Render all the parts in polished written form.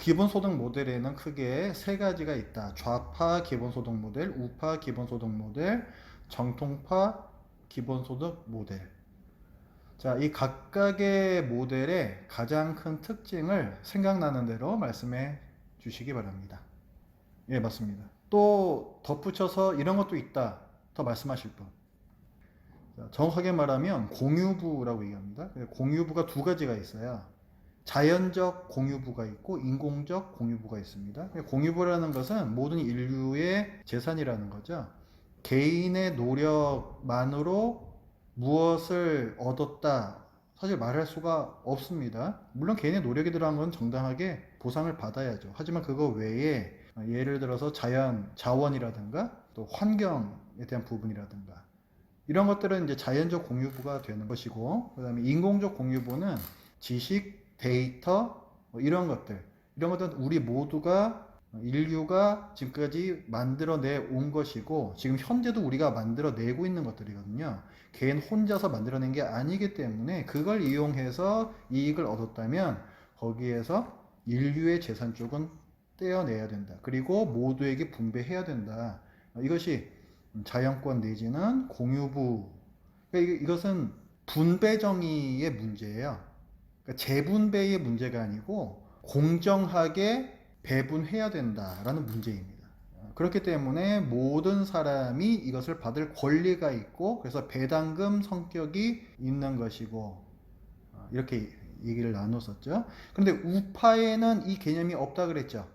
기본소득 모델에는 크게 세 가지가 있다. 좌파 기본소득 모델, 우파 기본소득 모델, 정통파 기본소득 모델. 자, 이 각각의 모델의 가장 큰 특징을 생각나는 대로 말씀해 주시기 바랍니다. 예, 맞습니다. 또 덧붙여서 이런 것도 있다. 더 말씀하실 분. 자, 정확하게 말하면 공유부라고 얘기합니다. 공유부가 두 가지가 있어요. 자연적 공유부가 있고 인공적 공유부가 있습니다. 공유부라는 것은 모든 인류의 재산이라는 거죠. 개인의 노력만으로 무엇을 얻었다, 사실 말할 수가 없습니다. 물론 개인의 노력이 들어간 건 정당하게 보상을 받아야죠. 하지만 그거 외에 예를 들어서 자원이라든가 또 환경에 대한 부분이라든가 이런 것들은 이제 자연적 공유부가 되는 것이고, 그 다음에 인공적 공유부는 지식, 데이터, 이런 것들은 우리 모두가 인류가 지금까지 만들어내 온 것이고 지금 현재도 우리가 만들어내고 있는 것들이거든요. 개인 혼자서 만들어낸 게 아니기 때문에 그걸 이용해서 이익을 얻었다면 거기에서 인류의 재산 쪽은 떼어내야 된다. 그리고 모두에게 분배해야 된다. 이것이 자연권 내지는 공유부. 그러니까 이것은 분배 정의의 문제예요. 그러니까 재분배의 문제가 아니고 공정하게 배분해야 된다라는 문제입니다. 그렇기 때문에 모든 사람이 이것을 받을 권리가 있고 그래서 배당금 성격이 있는 것이고 이렇게 얘기를 나눴었죠. 그런데 우파에는 이 개념이 없다 그랬죠.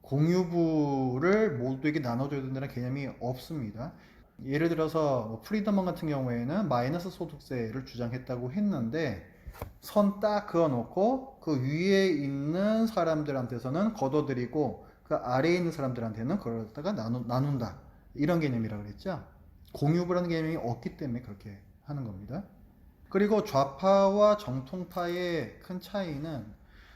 공유부를 모두에게 나눠줘야 된다는 개념이 없습니다. 예를 들어서 프리드먼 같은 경우에는 마이너스 소득세를 주장했다고 했는데 선 딱 그어놓고 그 위에 있는 사람들한테서는 걷어들이고 그 아래에 있는 사람들한테는 그걸 갖다가 나눈다, 이런 개념이라고 그랬죠. 공유부라는 개념이 없기 때문에 그렇게 하는 겁니다. 그리고 좌파와 정통파의 큰 차이는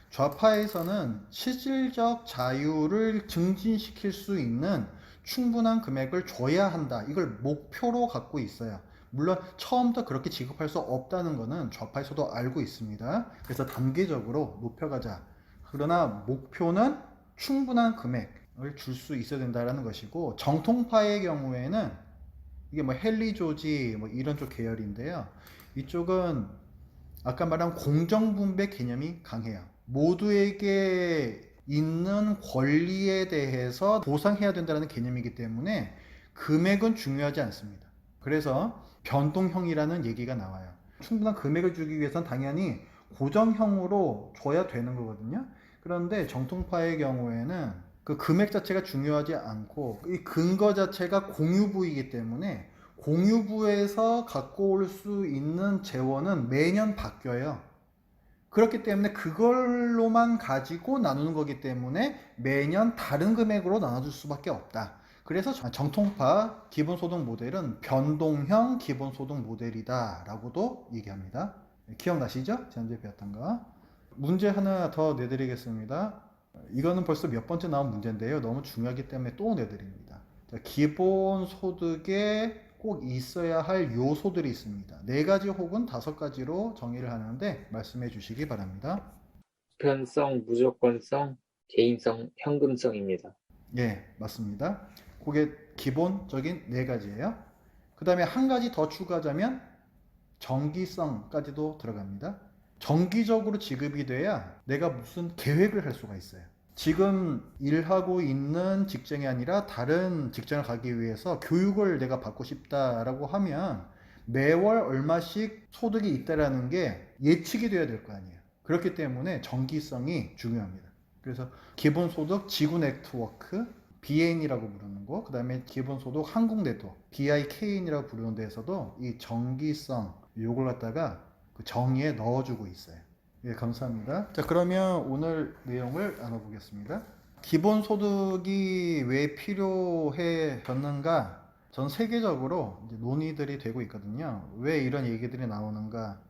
좌파에서는 실질적 자유를 증진시킬 수 있는 충분한 금액을 줘야 한다, 이걸 목표로 갖고 있어요. 물론 처음부터 그렇게 지급할 수 없다는 것은 좌파에서도 알고 있습니다. 그래서 단계적으로 높여가자. 그러나 목표는 충분한 금액을 줄 수 있어야 된다는 것이고, 정통파의 경우에는 이게 뭐 헨리 조지 뭐 이런 쪽 계열인데요. 이쪽은 아까 말한 공정분배 개념이 강해요. 모두에게 있는 권리에 대해서 보상해야 된다는 개념이기 때문에 금액은 중요하지 않습니다. 그래서 변동형이라는 얘기가 나와요. 충분한 금액을 주기 위해서는 당연히 고정형으로 줘야 되는 거거든요. 그런데 정통파의 경우에는 그 금액 자체가 중요하지 않고 이 근거 자체가 공유부이기 때문에 공유부에서 갖고 올 수 있는 재원은 매년 바뀌어요. 그렇기 때문에 그걸로만 가지고 나누는 거기 때문에 매년 다른 금액으로 나눠줄 수밖에 없다. 그래서 정통파 기본소득 모델은 변동형 기본소득 모델이다 라고도 얘기합니다. 기억나시죠? 지난주에 배웠던 거. 문제 하나 더 내드리겠습니다. 이거는 벌써 몇 번째 나온 문제인데요. 너무 중요하기 때문에 또 내드립니다. 기본소득에 꼭 있어야 할 요소들이 있습니다. 4가지 혹은 5가지로 정의를 하는데 말씀해 주시기 바랍니다. 보편성, 무조건성, 개인성, 현금성입니다. 예, 맞습니다. 그게 기본적인 4가지예요. 그 다음에 한 가지 더 추가하자면 정기성까지도 들어갑니다. 정기적으로 지급이 돼야 내가 무슨 계획을 할 수가 있어요. 지금 일하고 있는 직장이 아니라 다른 직장을 가기 위해서 교육을 내가 받고 싶다라고 하면 매월 얼마씩 소득이 있다라는 게 예측이 돼야 될 거 아니에요. 그렇기 때문에 정기성이 중요합니다. 그래서 기본소득 지구 네트워크, BN이라고 부르는 거, 그 다음에 기본소득 한국 네트워크, BIKN이라고 부르는 데에서도 이 정기성, 요걸 갖다가 그 정의에 넣어주고 있어요. 예, 감사합니다. 자, 그러면 오늘 내용을 나눠보겠습니다. 기본소득이 왜 필요해졌는가? 전 세계적으로 이제 논의들이 되고 있거든요. 왜 이런 얘기들이 나오는가?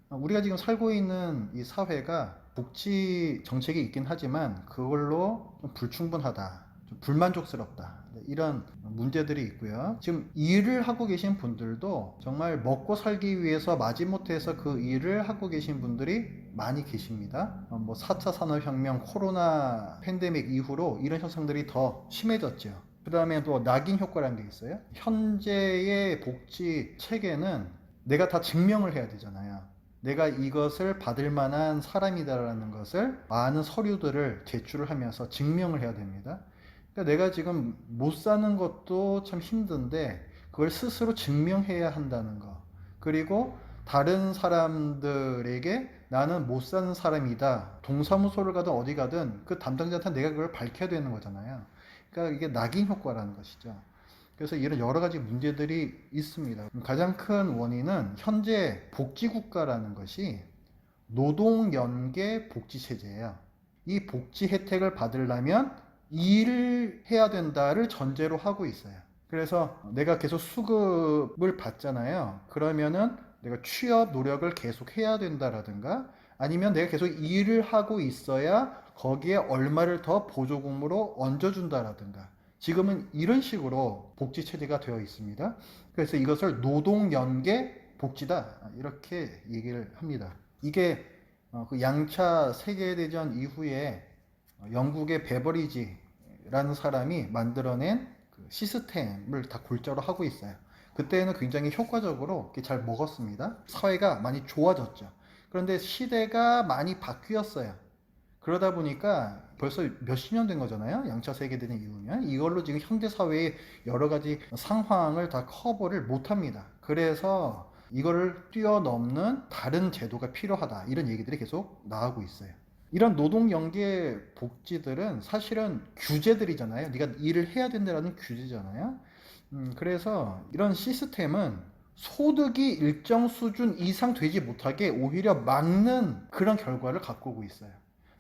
우리가 지금 살고 있는 이 사회가 복지 정책이 있긴 하지만 그걸로 좀 불충분하다, 좀 불만족스럽다, 이런 문제들이 있고요. 지금 일을 하고 계신 분들도 정말 먹고 살기 위해서 마지못해서 그 일을 하고 계신 분들이 많이 계십니다. 뭐 4차 산업혁명, 코로나 팬데믹 이후로 이런 현상들이 더 심해졌죠. 그 다음에 또 낙인 효과라는 게 있어요. 현재의 복지 체계는 내가 다 증명을 해야 되잖아요. 내가 이것을 받을 만한 사람이다라는 것을 많은 서류들을 제출을 하면서 증명을 해야 됩니다. 그러니까 내가 지금 못 사는 것도 참 힘든데 그걸 스스로 증명해야 한다는 거. 그리고 다른 사람들에게 나는 못 사는 사람이다. 동사무소를 가든 어디 가든 그 담당자한테 내가 그걸 밝혀야 되는 거잖아요. 그러니까 이게 낙인 효과라는 것이죠. 그래서 이런 여러 가지 문제들이 있습니다. 가장 큰 원인은 현재 복지국가라는 것이 노동연계 복지체제예요. 이 복지 혜택을 받으려면 일을 해야 된다를 전제로 하고 있어요. 그래서 내가 계속 수급을 받잖아요. 그러면은 내가 취업 노력을 계속 해야 된다라든가 아니면 내가 계속 일을 하고 있어야 거기에 얼마를 더 보조금으로 얹어준다라든가 지금은 이런 식으로 복지 체제가 되어 있습니다. 그래서 이것을 노동연계 복지다 이렇게 얘기를 합니다. 이게 그 양차 세계대전 이후에 영국의 베버리지라는 사람이 만들어낸 그 시스템을 다 골자로 하고 있어요. 그때는 굉장히 효과적으로 잘 먹었습니다. 사회가 많이 좋아졌죠. 그런데 시대가 많이 바뀌었어요. 그러다 보니까 벌써 몇십 년 된 거잖아요. 양차 세계대전 이후면. 이걸로 지금 현대 사회의 여러 가지 상황을 다 커버를 못 합니다. 그래서 이거를 뛰어넘는 다른 제도가 필요하다. 이런 얘기들이 계속 나오고 있어요. 이런 노동연계 복지들은 사실은 규제들이잖아요. 네가 일을 해야 된다는 규제잖아요. 그래서 이런 시스템은 소득이 일정 수준 이상 되지 못하게 오히려 막는 그런 결과를 갖고 오고 있어요.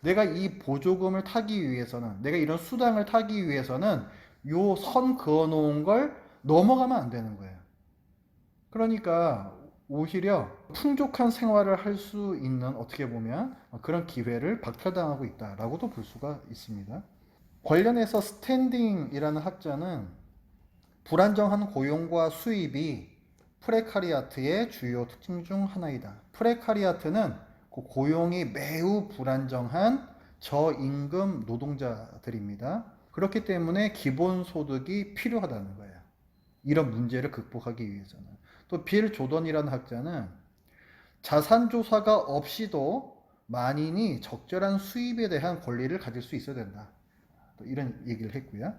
내가 이 보조금을 타기 위해서는, 내가 이런 수당을 타기 위해서는 요 선 그어 놓은 걸 넘어가면 안 되는 거예요. 그러니까 오히려 풍족한 생활을 할 수 있는 어떻게 보면 그런 기회를 박탈당하고 있다라고도 볼 수가 있습니다. 관련해서 스탠딩이라는 학자는 불안정한 고용과 수입이 프레카리아트의 주요 특징 중 하나이다. 프레카리아트는 그 고용이 매우 불안정한 저임금 노동자들입니다. 그렇기 때문에 기본소득이 필요하다는 거예요. 이런 문제를 극복하기 위해서는. 또 빌 조던이라는 학자는 자산조사가 없이도 만인이 적절한 수입에 대한 권리를 가질 수 있어야 된다. 또 이런 얘기를 했고요.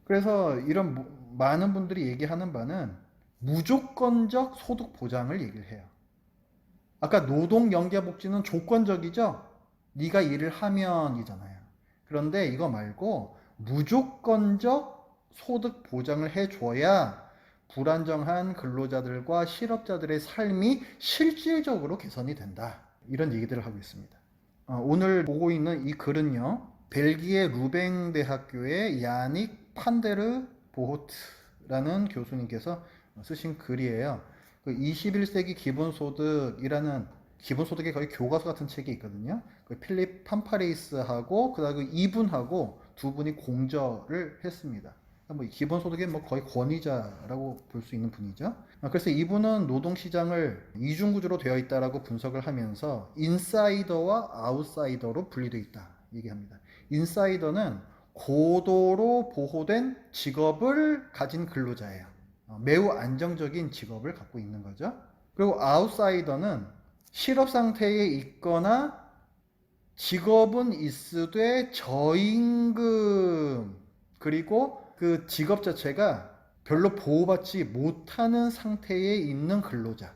그래서 이런 많은 분들이 얘기하는 바는 무조건적 소득 보장을 얘기를 해요. 아까 노동연계복지는 조건적이죠? 네가 일을 하면이잖아요. 그런데 이거 말고 무조건적 소득 보장을 해줘야 불안정한 근로자들과 실업자들의 삶이 실질적으로 개선이 된다. 이런 얘기들을 하고 있습니다. 오늘 보고 있는 이 글은요. 벨기에 루뱅 대학교의 야닉 판데르 보호트라는 교수님께서 쓰신 글이에요. 그 21세기 기본소득이라는 기본소득의 거의 교과서 같은 책이 있거든요. 그 필립 팜파레이스하고 그다음에 이분하고 두 분이 공저를 했습니다. 뭐 기본소득의 뭐 거의 권위자라고 볼 수 있는 분이죠. 그래서 이분은 노동시장을 이중구조로 되어 있다라고 분석을 하면서 인사이더와 아웃사이더로 분리되어 있다 얘기합니다. 인사이더는 고도로 보호된 직업을 가진 근로자예요. 매우 안정적인 직업을 갖고 있는 거죠. 그리고 아웃사이더는 실업 상태에 있거나 직업은 있으되 저임금 그리고 그 직업 자체가 별로 보호받지 못하는 상태에 있는 근로자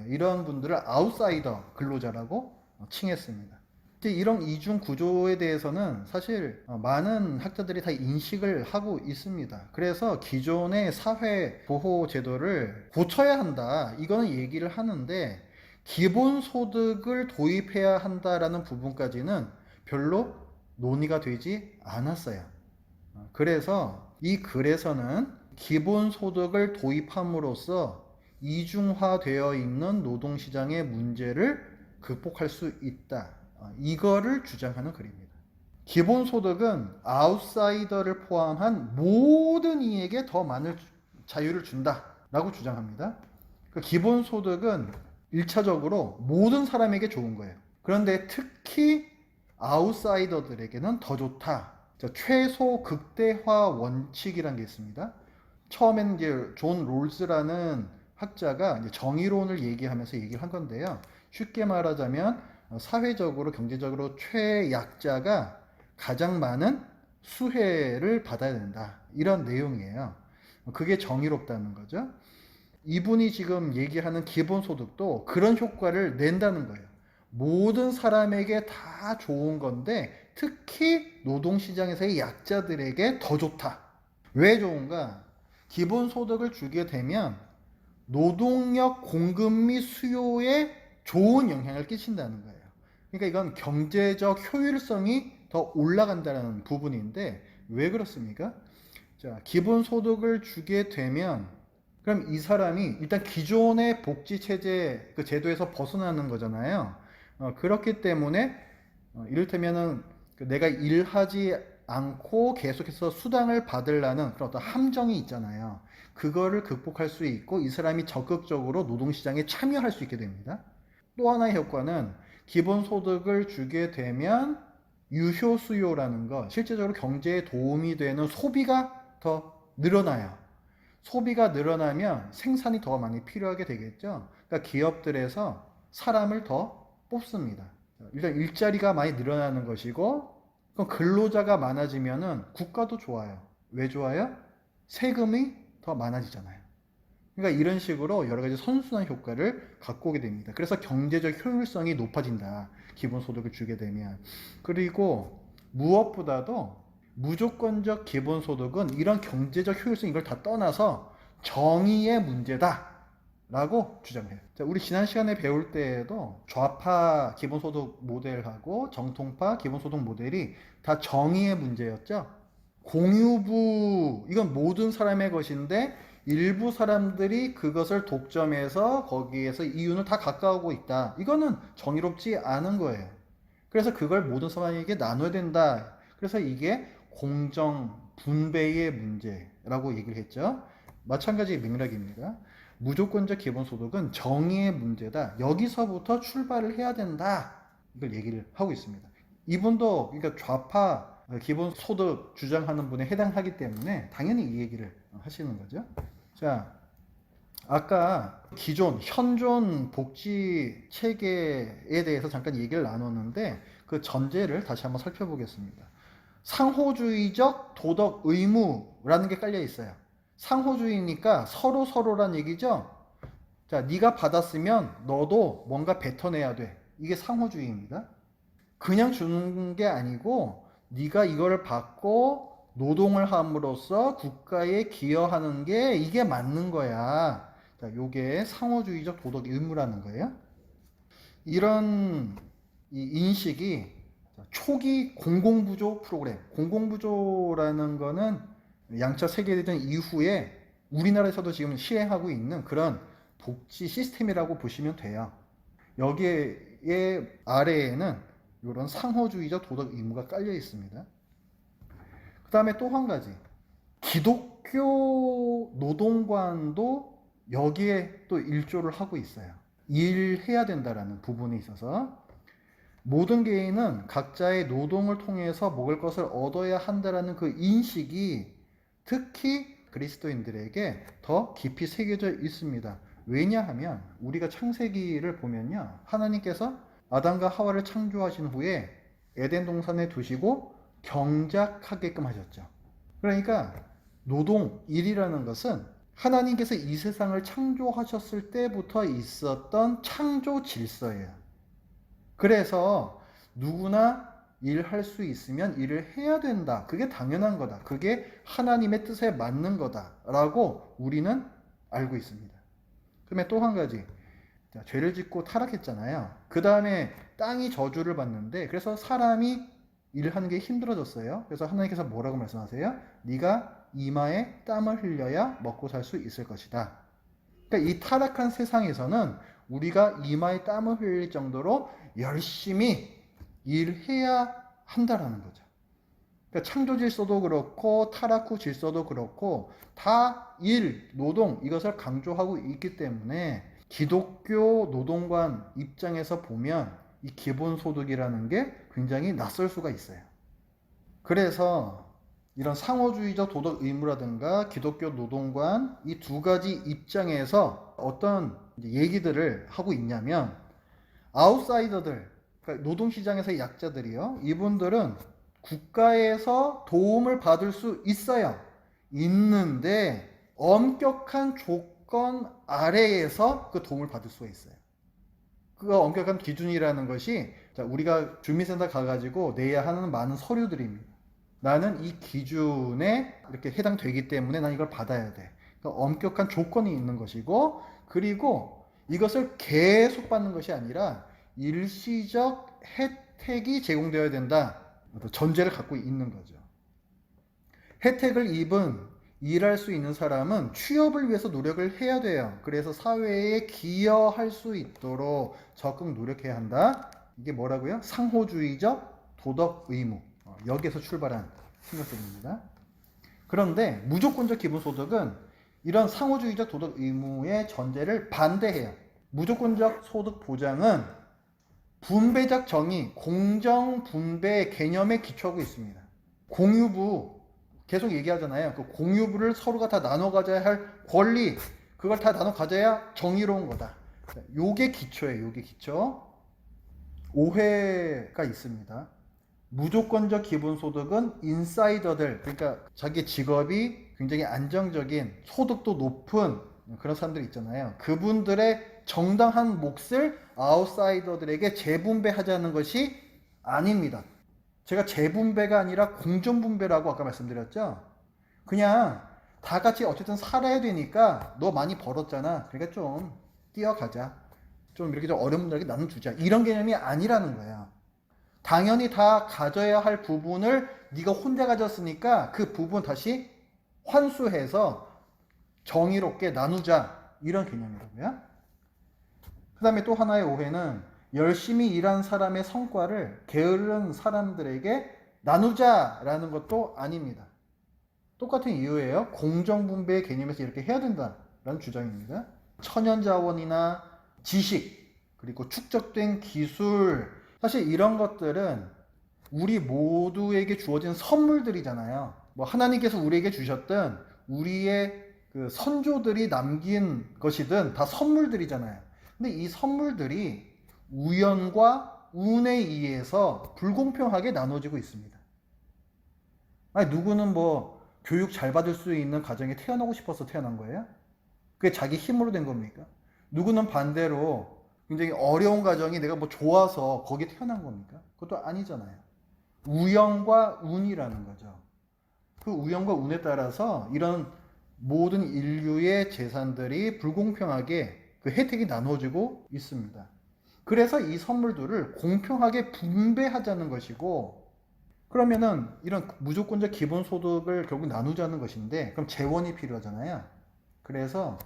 이런 분들을 아웃사이더 근로자라고 칭했습니다. 이런 이중 구조에 대해서는 사실 많은 학자들이 다 인식을 하고 있습니다. 그래서 기존의 사회 보호 제도를 고쳐야 한다. 이거는 얘기를 하는데 기본소득을 도입해야 한다라는 부분까지는 별로 논의가 되지 않았어요. 그래서 이 글에서는 기본소득을 도입함으로써 이중화되어 있는 노동시장의 문제를 극복할 수 있다. 이거를 주장하는 글입니다. 기본소득은 아웃사이더를 포함한 모든 이에게 더 많은 자유를 준다라고 주장합니다. 그 기본소득은 1차적으로 모든 사람에게 좋은 거예요. 그런데 특히 아웃사이더들에게는 더 좋다. 자, 최소 극대화 원칙이라는 게 있습니다. 처음엔 이제 존 롤스라는 학자가 이제 정의론을 얘기하면서 얘기를 한 건데요. 쉽게 말하자면 사회적으로 경제적으로 최약자가 가장 많은 수혜를 받아야 된다. 이런 내용이에요. 그게 정의롭다는 거죠. 이분이 지금 얘기하는 기본소득도 그런 효과를 낸다는 거예요. 모든 사람에게 다 좋은 건데 특히 노동시장에서의 약자들에게 더 좋다. 왜 좋은가? 기본소득을 주게 되면 노동력 공급 및 수요에 좋은 영향을 끼친다는 거예요. 그러니까 이건 경제적 효율성이 더 올라간다는 부분인데 왜 그렇습니까? 자, 기본소득을 주게 되면 그럼 이 사람이 일단 기존의 복지 체제 그 제도에서 벗어나는 거잖아요. 그렇기 때문에 이를테면은 내가 일하지 않고 계속해서 수당을 받으려는 그런 어떤 함정이 있잖아요. 그거를 극복할 수 있고 이 사람이 적극적으로 노동시장에 참여할 수 있게 됩니다. 또 하나의 효과는 기본소득을 주게 되면 유효수요라는 거, 실제적으로 경제에 도움이 되는 소비가 더 늘어나요. 소비가 늘어나면 생산이 더 많이 필요하게 되겠죠. 그러니까 기업들에서 사람을 더 뽑습니다. 일단 일자리가 많이 늘어나는 것이고, 그럼 근로자가 많아지면은 국가도 좋아요. 왜 좋아요? 세금이 더 많아지잖아요. 그러니까 이런 식으로 여러 가지 선순환 효과를 갖고 오게 됩니다. 그래서 경제적 효율성이 높아진다. 기본소득을 주게 되면. 그리고 무엇보다도 무조건적 기본소득은 이런 경제적 효율성 이걸 다 떠나서 정의의 문제다. 라고 주장해요. 자, 우리 지난 시간에 배울 때에도 좌파 기본소득 모델하고 정통파 기본소득 모델이 다 정의의 문제였죠. 공유부, 이건 모든 사람의 것인데 일부 사람들이 그것을 독점해서 거기에서 이윤을 다 가까우고 있다. 이거는 정의롭지 않은 거예요. 그래서 그걸 모든 사람에게 나눠야 된다. 그래서 이게 공정 분배의 문제라고 얘기를 했죠. 마찬가지 맥락입니다. 무조건적 기본소득은 정의의 문제다. 여기서부터 출발을 해야 된다. 이걸 얘기를 하고 있습니다. 이분도 그러니까 좌파 기본소득 주장하는 분에 해당하기 때문에 당연히 이 얘기를 하시는 거죠. 자, 아까 기존 현존 복지 체계에 대해서 잠깐 얘기를 나눴는데 그 전제를 다시 한번 살펴보겠습니다. 상호주의적 도덕 의무라는 게 깔려 있어요. 상호주의니까 서로 서로란 얘기죠. 자, 네가 받았으면 너도 뭔가 뱉어내야 돼. 이게 상호주의입니다. 그냥 주는 게 아니고 네가 이걸 받고 노동을 함으로써 국가에 기여하는 게 이게 맞는 거야. 자, 요게 상호주의적 도덕 의무라는 거예요. 이런 이 인식이 초기 공공부조 프로그램, 공공부조라는 거는 양차 세계대전 이후에 우리나라에서도 지금 시행하고 있는 그런 복지 시스템이라고 보시면 돼요. 여기에 아래에는 이런 상호주의적 도덕 의무가 깔려 있습니다. 그 다음에 또 한 가지, 기독교 노동관도 여기에 또 일조를 하고 있어요. 일해야 된다라는 부분에 있어서 모든 개인은 각자의 노동을 통해서 먹을 것을 얻어야 한다라는 그 인식이 특히 그리스도인들에게 더 깊이 새겨져 있습니다. 왜냐하면 우리가 창세기를 보면요, 하나님께서 아담과 하와를 창조하신 후에 에덴 동산에 두시고 경작하게끔 하셨죠. 그러니까 노동, 일이라는 것은 하나님께서 이 세상을 창조하셨을 때부터 있었던 창조 질서예요. 그래서 누구나 일할 수 있으면 일을 해야 된다. 그게 당연한 거다. 그게 하나님의 뜻에 맞는 거다라고 우리는 알고 있습니다. 그러면 또 한 가지, 자, 죄를 짓고 타락했잖아요. 그 다음에 땅이 저주를 받는데 그래서 사람이 일하는 게 힘들어졌어요. 그래서 하나님께서 뭐라고 말씀하세요? 네가 이마에 땀을 흘려야 먹고 살 수 있을 것이다. 그러니까 이 타락한 세상에서는 우리가 이마에 땀을 흘릴 정도로 열심히 일해야 한다라는 거죠. 그러니까 창조 질서도 그렇고 타락 후 질서도 그렇고 다 일, 노동 이것을 강조하고 있기 때문에 기독교 노동관 입장에서 보면 이 기본소득이라는 게 굉장히 낯설 수가 있어요. 그래서 이런 상호주의적 도덕 의무라든가 기독교 노동관 이 두 가지 입장에서 어떤 얘기들을 하고 있냐면 아웃사이더들, 그러니까 노동시장에서의 약자들이요. 이분들은 국가에서 도움을 받을 수 있어요. 있는데 엄격한 조건 아래에서 그 도움을 받을 수가 있어요. 그 엄격한 기준이라는 것이 우리가 주민센터 가가지고 내야 하는 많은 서류들입니다. 나는 이 기준에 이렇게 해당되기 때문에 난 이걸 받아야 돼. 그러니까 엄격한 조건이 있는 것이고, 그리고 이것을 계속 받는 것이 아니라 일시적 혜택이 제공되어야 된다. 전제를 갖고 있는 거죠. 혜택을 입은 일할 수 있는 사람은 취업을 위해서 노력을 해야 돼요. 그래서 사회에 기여할 수 있도록 적극 노력해야 한다. 이게 뭐라고요? 상호주의적 도덕 의무. 여기에서 출발한 생각들입니다. 그런데 무조건적 기본소득은 이런 상호주의적 도덕 의무의 전제를 반대해요. 무조건적 소득 보장은 분배적 정의, 공정 분배 개념에 기초하고 있습니다. 공유부 계속 얘기하잖아요. 그 공유부를 서로가 다 나눠 가져야 할 권리, 그걸 다 나눠 가져야 정의로운 거다. 요게 기초예요. 요게 기초. 오해가 있습니다. 무조건적 기본소득은 인사이더들, 그러니까 자기 직업이 굉장히 안정적인 소득도 높은 그런 사람들 있잖아요. 그분들의 정당한 몫을 아웃사이더들에게 재분배하자는 것이 아닙니다. 제가 재분배가 아니라 공정분배라고 아까 말씀드렸죠. 그냥 다 같이 어쨌든 살아야 되니까 너 많이 벌었잖아. 그러니까 좀 뛰어가자. 좀 이렇게 좀 어려운 분들에게 나눠주자. 이런 개념이 아니라는 거예요. 당연히 다 가져야 할 부분을 네가 혼자 가졌으니까 그 부분 다시 환수해서 정의롭게 나누자. 이런 개념이라고요. 그 다음에 또 하나의 오해는 열심히 일한 사람의 성과를 게으른 사람들에게 나누자라는 것도 아닙니다. 똑같은 이유예요. 공정분배의 개념에서 이렇게 해야 된다라는 주장입니다. 천연자원이나 지식, 그리고 축적된 기술, 사실 이런 것들은 우리 모두에게 주어진 선물들이잖아요. 뭐 하나님께서 우리에게 주셨든 우리의 그 선조들이 남긴 것이든 다 선물들이잖아요. 근데 이 선물들이 우연과 운에 의해서 불공평하게 나눠지고 있습니다. 아니, 누구는 뭐 교육 잘 받을 수 있는 가정에 태어나고 싶어서 태어난 거예요? 그게 자기 힘으로 된 겁니까? 누구는 반대로 굉장히 어려운 가정이 내가 뭐 좋아서 거기에 태어난 겁니까? 그것도 아니잖아요. 우연과 운이라는 거죠. 그 우연과 운에 따라서 이런 모든 인류의 재산들이 불공평하게 그 혜택이 나눠지고 있습니다. 그래서 이 선물들을 공평하게 분배하자는 것이고, 그러면은 이런 무조건적 기본소득을 결국 나누자는 것인데, 그럼 재원이 필요하잖아요. 그래서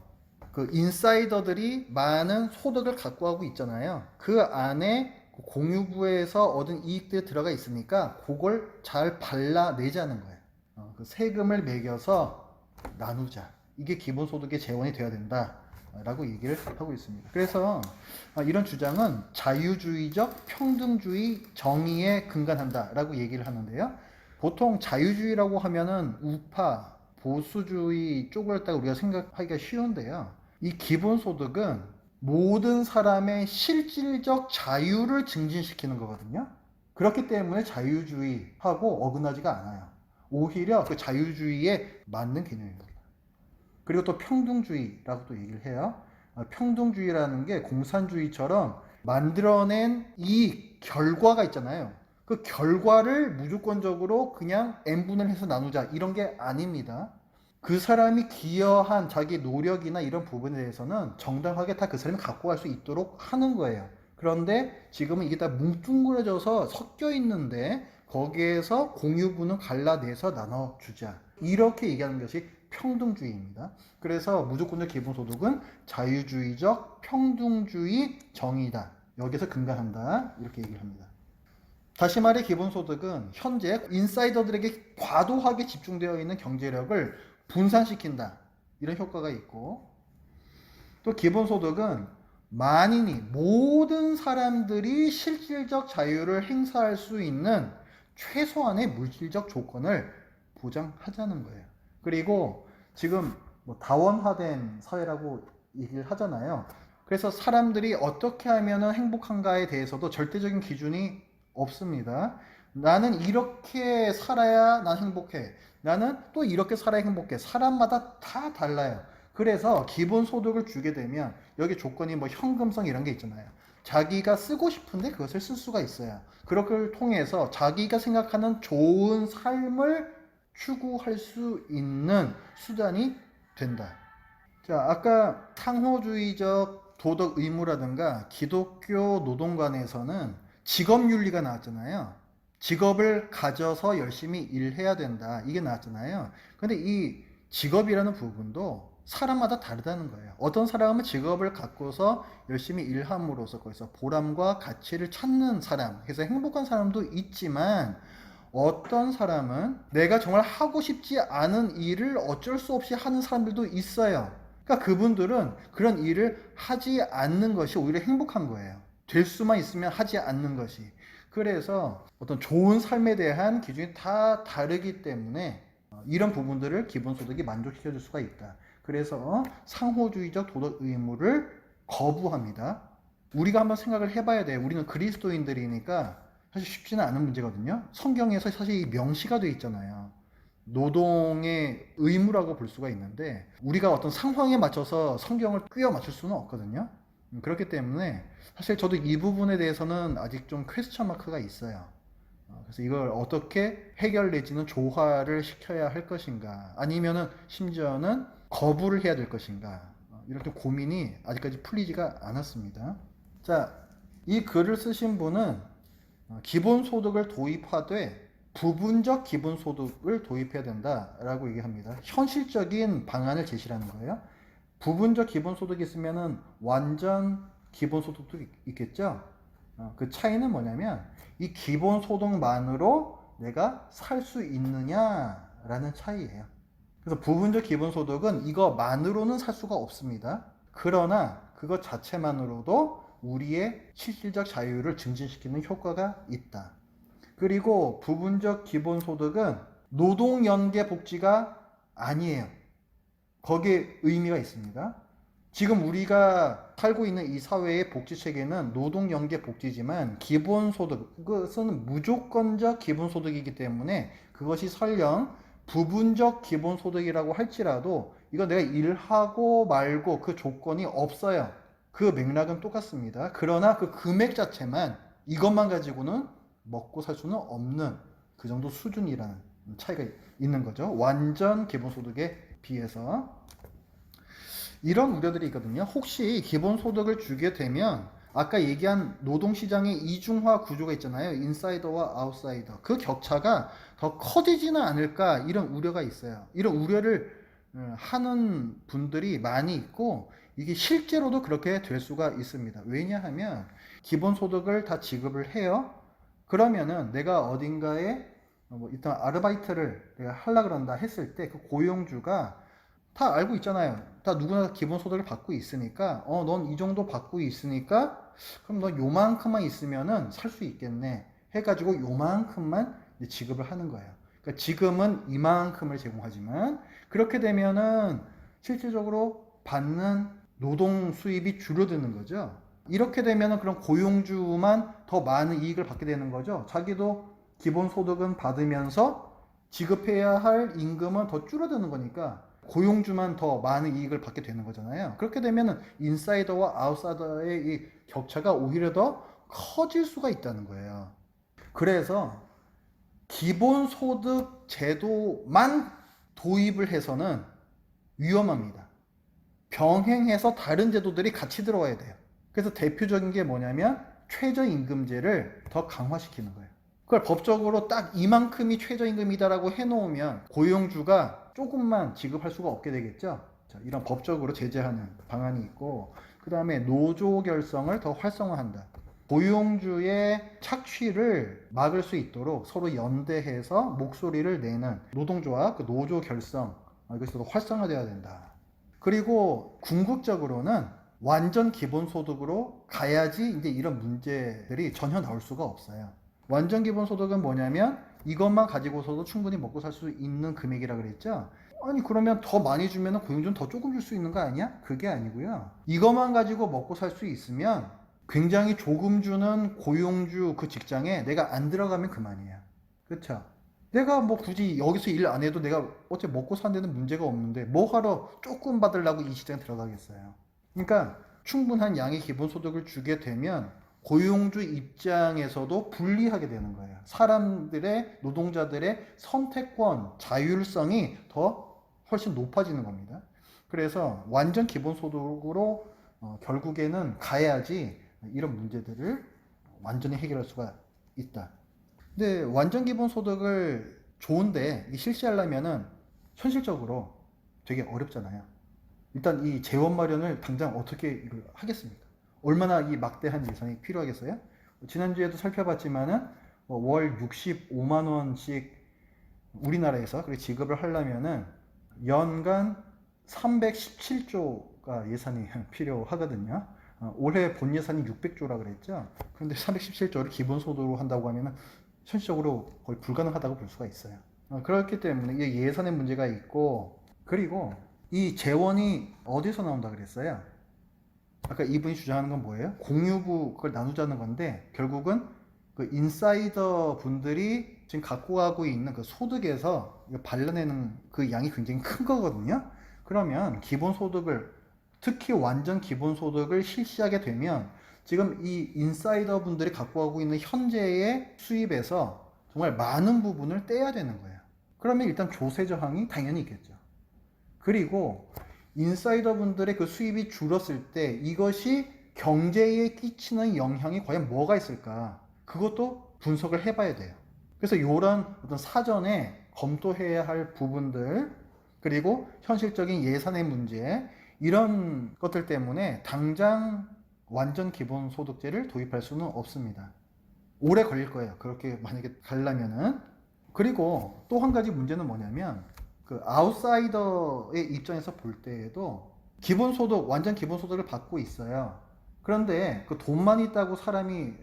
그 인사이더들이 많은 소득을 갖고 가고 있잖아요. 그 안에 공유부에서 얻은 이익들이 들어가 있으니까 그걸 잘 발라내자는 거예요. 그 세금을 매겨서 나누자. 이게 기본소득의 재원이 되어야 된다. 라고 얘기를 하고 있습니다. 그래서 이런 주장은 자유주의적 평등주의 정의에 근간한다 라고 얘기를 하는데요. 보통 자유주의라고 하면은 우파, 보수주의 쪽을 갖다가 우리가 생각하기가 쉬운데요. 이 기본소득은 모든 사람의 실질적 자유를 증진시키는 거거든요. 그렇기 때문에 자유주의하고 어긋나지가 않아요. 오히려 그 자유주의에 맞는 개념입니다. 그리고 또 평등주의라고 또 얘기를 해요. 평등주의라는 게 공산주의처럼 만들어낸 이익, 결과가 있잖아요. 그 결과를 무조건적으로 그냥 n분을 해서 나누자 이런 게 아닙니다. 그 사람이 기여한 자기 노력이나 이런 부분에 대해서는 정당하게 다 그 사람이 갖고 갈 수 있도록 하는 거예요. 그런데 지금은 이게 다 뭉뚱그려져서 섞여 있는데 거기에서 공유분은 갈라내서 나눠주자. 이렇게 얘기하는 것이 평등주의입니다. 그래서 무조건적 기본소득은 자유주의적 평등주의 정의다. 여기서 근간한다. 이렇게 얘기를 합니다. 다시 말해 기본소득은 현재 인사이더들에게 과도하게 집중되어 있는 경제력을 분산시킨다. 이런 효과가 있고, 또 기본소득은 만인이 모든 사람들이 실질적 자유를 행사할 수 있는 최소한의 물질적 조건을 보장하자는 거예요. 그리고 지금 뭐 다원화된 사회라고 얘기를 하잖아요. 그래서 사람들이 어떻게 하면 행복한가에 대해서도 절대적인 기준이 없습니다. 나는 이렇게 살아야 난 행복해. 나는 또 이렇게 살아야 행복해. 사람마다 다 달라요. 그래서 기본소득을 주게 되면 여기 조건이 뭐 현금성 이런 게 있잖아요. 자기가 쓰고 싶은데 그것을 쓸 수가 있어요. 그걸 통해서 자기가 생각하는 좋은 삶을 추구할 수 있는 수단이 된다. 자, 아까 상호주의적 도덕 의무라든가 기독교 노동관에서는 직업 윤리가 나왔잖아요. 직업을 가져서 열심히 일해야 된다. 이게 나왔잖아요. 근데 이 직업이라는 부분도 사람마다 다르다는 거예요. 어떤 사람은 직업을 갖고서 열심히 일함으로써 거기서 보람과 가치를 찾는 사람, 그래서 행복한 사람도 있지만 어떤 사람은 내가 정말 하고 싶지 않은 일을 어쩔 수 없이 하는 사람들도 있어요. 그러니까 그분들은 그런 일을 하지 않는 것이 오히려 행복한 거예요. 될 수만 있으면 하지 않는 것이. 그래서 어떤 좋은 삶에 대한 기준이 다 다르기 때문에 이런 부분들을 기본소득이 만족시켜 줄 수가 있다. 그래서 상호주의적 도덕 의무를 거부합니다. 우리가 한번 생각을 해봐야 돼요. 우리는 그리스도인들이니까 사실 쉽지는 않은 문제거든요. 성경에서 사실 이 명시가 되어 있잖아요. 노동의 의무라고 볼 수가 있는데 우리가 어떤 상황에 맞춰서 성경을 끼워 맞출 수는 없거든요. 그렇기 때문에 사실 저도 이 부분에 대해서는 아직 좀 퀘스천 마크가 있어요. 그래서 이걸 어떻게 해결 내지는 조화를 시켜야 할 것인가 아니면은 심지어는 거부를 해야 될 것인가 이런 좀 고민이 아직까지 풀리지가 않았습니다. 자, 이 글을 쓰신 분은 기본소득을 도입하되 부분적 기본소득을 도입해야 된다라고 얘기합니다. 현실적인 방안을 제시하는 거예요. 부분적 기본소득이 있으면은 완전 기본소득도 있겠죠. 그 차이는 뭐냐면 이 기본소득만으로 내가 살 수 있느냐라는 차이예요. 그래서 부분적 기본소득은 이거만으로는 살 수가 없습니다. 그러나 그것 자체만으로도 우리의 실질적 자유를 증진시키는 효과가 있다. 그리고 부분적 기본소득은 노동연계 복지가 아니에요. 거기에 의미가 있습니다. 지금 우리가 살고 있는 이 사회의 복지체계는 노동연계 복지지만 기본소득, 그것은 무조건적 기본소득이기 때문에 그것이 설령 부분적 기본소득이라고 할지라도 이거 내가 일하고 말고 그 조건이 없어요. 그 맥락은 똑같습니다. 그러나 그 금액 자체만 이것만 가지고는 먹고 살 수는 없는 그 정도 수준이라는 차이가 있는 거죠. 완전 기본소득에 비해서. 이런 우려들이 있거든요. 혹시 기본소득을 주게 되면 아까 얘기한 노동시장의 이중화 구조가 있잖아요. 인사이더와 아웃사이더. 그 격차가 더 커지지는 않을까 이런 우려가 있어요. 이런 우려를 하는 분들이 많이 있고 이게 실제로도 그렇게 될 수가 있습니다. 왜냐하면 기본소득을 다 지급을 해요. 그러면은 내가 어딘가에 뭐 일단 아르바이트를 내가 하려고 그런다 했을 때 그 고용주가 다 알고 있잖아요. 다 누구나 기본소득을 받고 있으니까 넌 이 정도 받고 있으니까 그럼 너 요만큼만 있으면은 살 수 있겠네 해가지고 요만큼만 지급을 하는 거예요. 그러니까 지금은 이만큼을 제공하지만 그렇게 되면은 실질적으로 받는 노동 수입이 줄어드는 거죠. 이렇게 되면은 그럼 고용주만 더 많은 이익을 받게 되는 거죠. 자기도 기본소득은 받으면서 지급해야 할 임금은 더 줄어드는 거니까 고용주만 더 많은 이익을 받게 되는 거잖아요. 그렇게 되면은 인사이더와 아웃사이더의 이 격차가 오히려 더 커질 수가 있다는 거예요. 그래서 기본소득 제도만 도입을 해서는 위험합니다. 병행해서 다른 제도들이 같이 들어와야 돼요. 그래서 대표적인 게 뭐냐면 최저임금제를 더 강화시키는 거예요. 그걸 법적으로 딱 이만큼이 최저임금이다라고 해놓으면 고용주가 조금만 지급할 수가 없게 되겠죠. 자, 이런 법적으로 제재하는 방안이 있고 그 다음에 노조 결성을 더 활성화한다. 고용주의 착취를 막을 수 있도록 서로 연대해서 목소리를 내는 노동조합, 그 노조 결성 이것이 더 활성화되어야 된다. 그리고 궁극적으로는 완전 기본소득으로 가야지 이제 이런 문제들이 전혀 나올 수가 없어요. 완전 기본소득은 뭐냐면 이것만 가지고서도 충분히 먹고 살 수 있는 금액이라 그랬죠. 아니 그러면 더 많이 주면 고용주는 더 조금 줄 수 있는 거 아니야? 그게 아니고요. 이것만 가지고 먹고 살 수 있으면 굉장히 조금 주는 고용주 그 직장에 내가 안 들어가면 그만이야. 그렇죠? 내가 뭐 굳이 여기서 일 안 해도 내가 어차피 먹고 사는 데는 문제가 없는데 뭐 하러 조금 받으려고 이 직장에 들어가겠어요. 그러니까 충분한 양의 기본소득을 주게 되면 고용주 입장에서도 불리하게 되는 거예요. 사람들의, 노동자들의 선택권, 자율성이 더 훨씬 높아지는 겁니다. 그래서 완전 기본소득으로 결국에는 가야지 이런 문제들을 완전히 해결할 수가 있다. 근데 완전 기본소득을 좋은데 실시하려면은 현실적으로 되게 어렵잖아요. 일단 이 재원 마련을 당장 어떻게 이걸 하겠습니까? 얼마나 이 막대한 예산이 필요하겠어요? 지난주에도 살펴봤지만은 월 65만 원씩 우리나라에서 그렇게 지급을 하려면은 연간 317조가 예산이 필요하거든요. 올해 본 예산이 600조라 그랬죠. 그런데 317조를 기본소득으로 한다고 하면은 현실적으로 거의 불가능하다고 볼 수가 있어요. 그렇기 때문에 이게 예산의 문제가 있고, 그리고 이 재원이 어디서 나온다 그랬어요? 아까 이분이 주장하는 건 뭐예요? 공유부 그걸 나누자는 건데 결국은 그 인사이더 분들이 지금 갖고 가고 있는 그 소득에서 발라내는 그 양이 굉장히 큰 거거든요. 그러면 기본소득을, 특히 완전 기본소득을 실시하게 되면 지금 이 인사이더 분들이 갖고 가고 있는 현재의 수입에서 정말 많은 부분을 떼야 되는 거예요. 그러면 일단 조세 저항이 당연히 있겠죠. 그리고 인사이더 분들의 그 수입이 줄었을 때 이것이 경제에 끼치는 영향이 과연 뭐가 있을까? 그것도 분석을 해봐야 돼요. 그래서 이런 어떤 사전에 검토해야 할 부분들, 그리고 현실적인 예산의 문제, 이런 것들 때문에 당장 완전 기본소득제를 도입할 수는 없습니다. 오래 걸릴 거예요. 그렇게 만약에 가려면은. 그리고 또 한 가지 문제는 뭐냐면 그 아웃사이더의 입장에서 볼 때에도 기본소득, 완전 기본소득을 받고 있어요. 그런데 그 돈만 있다고 사람이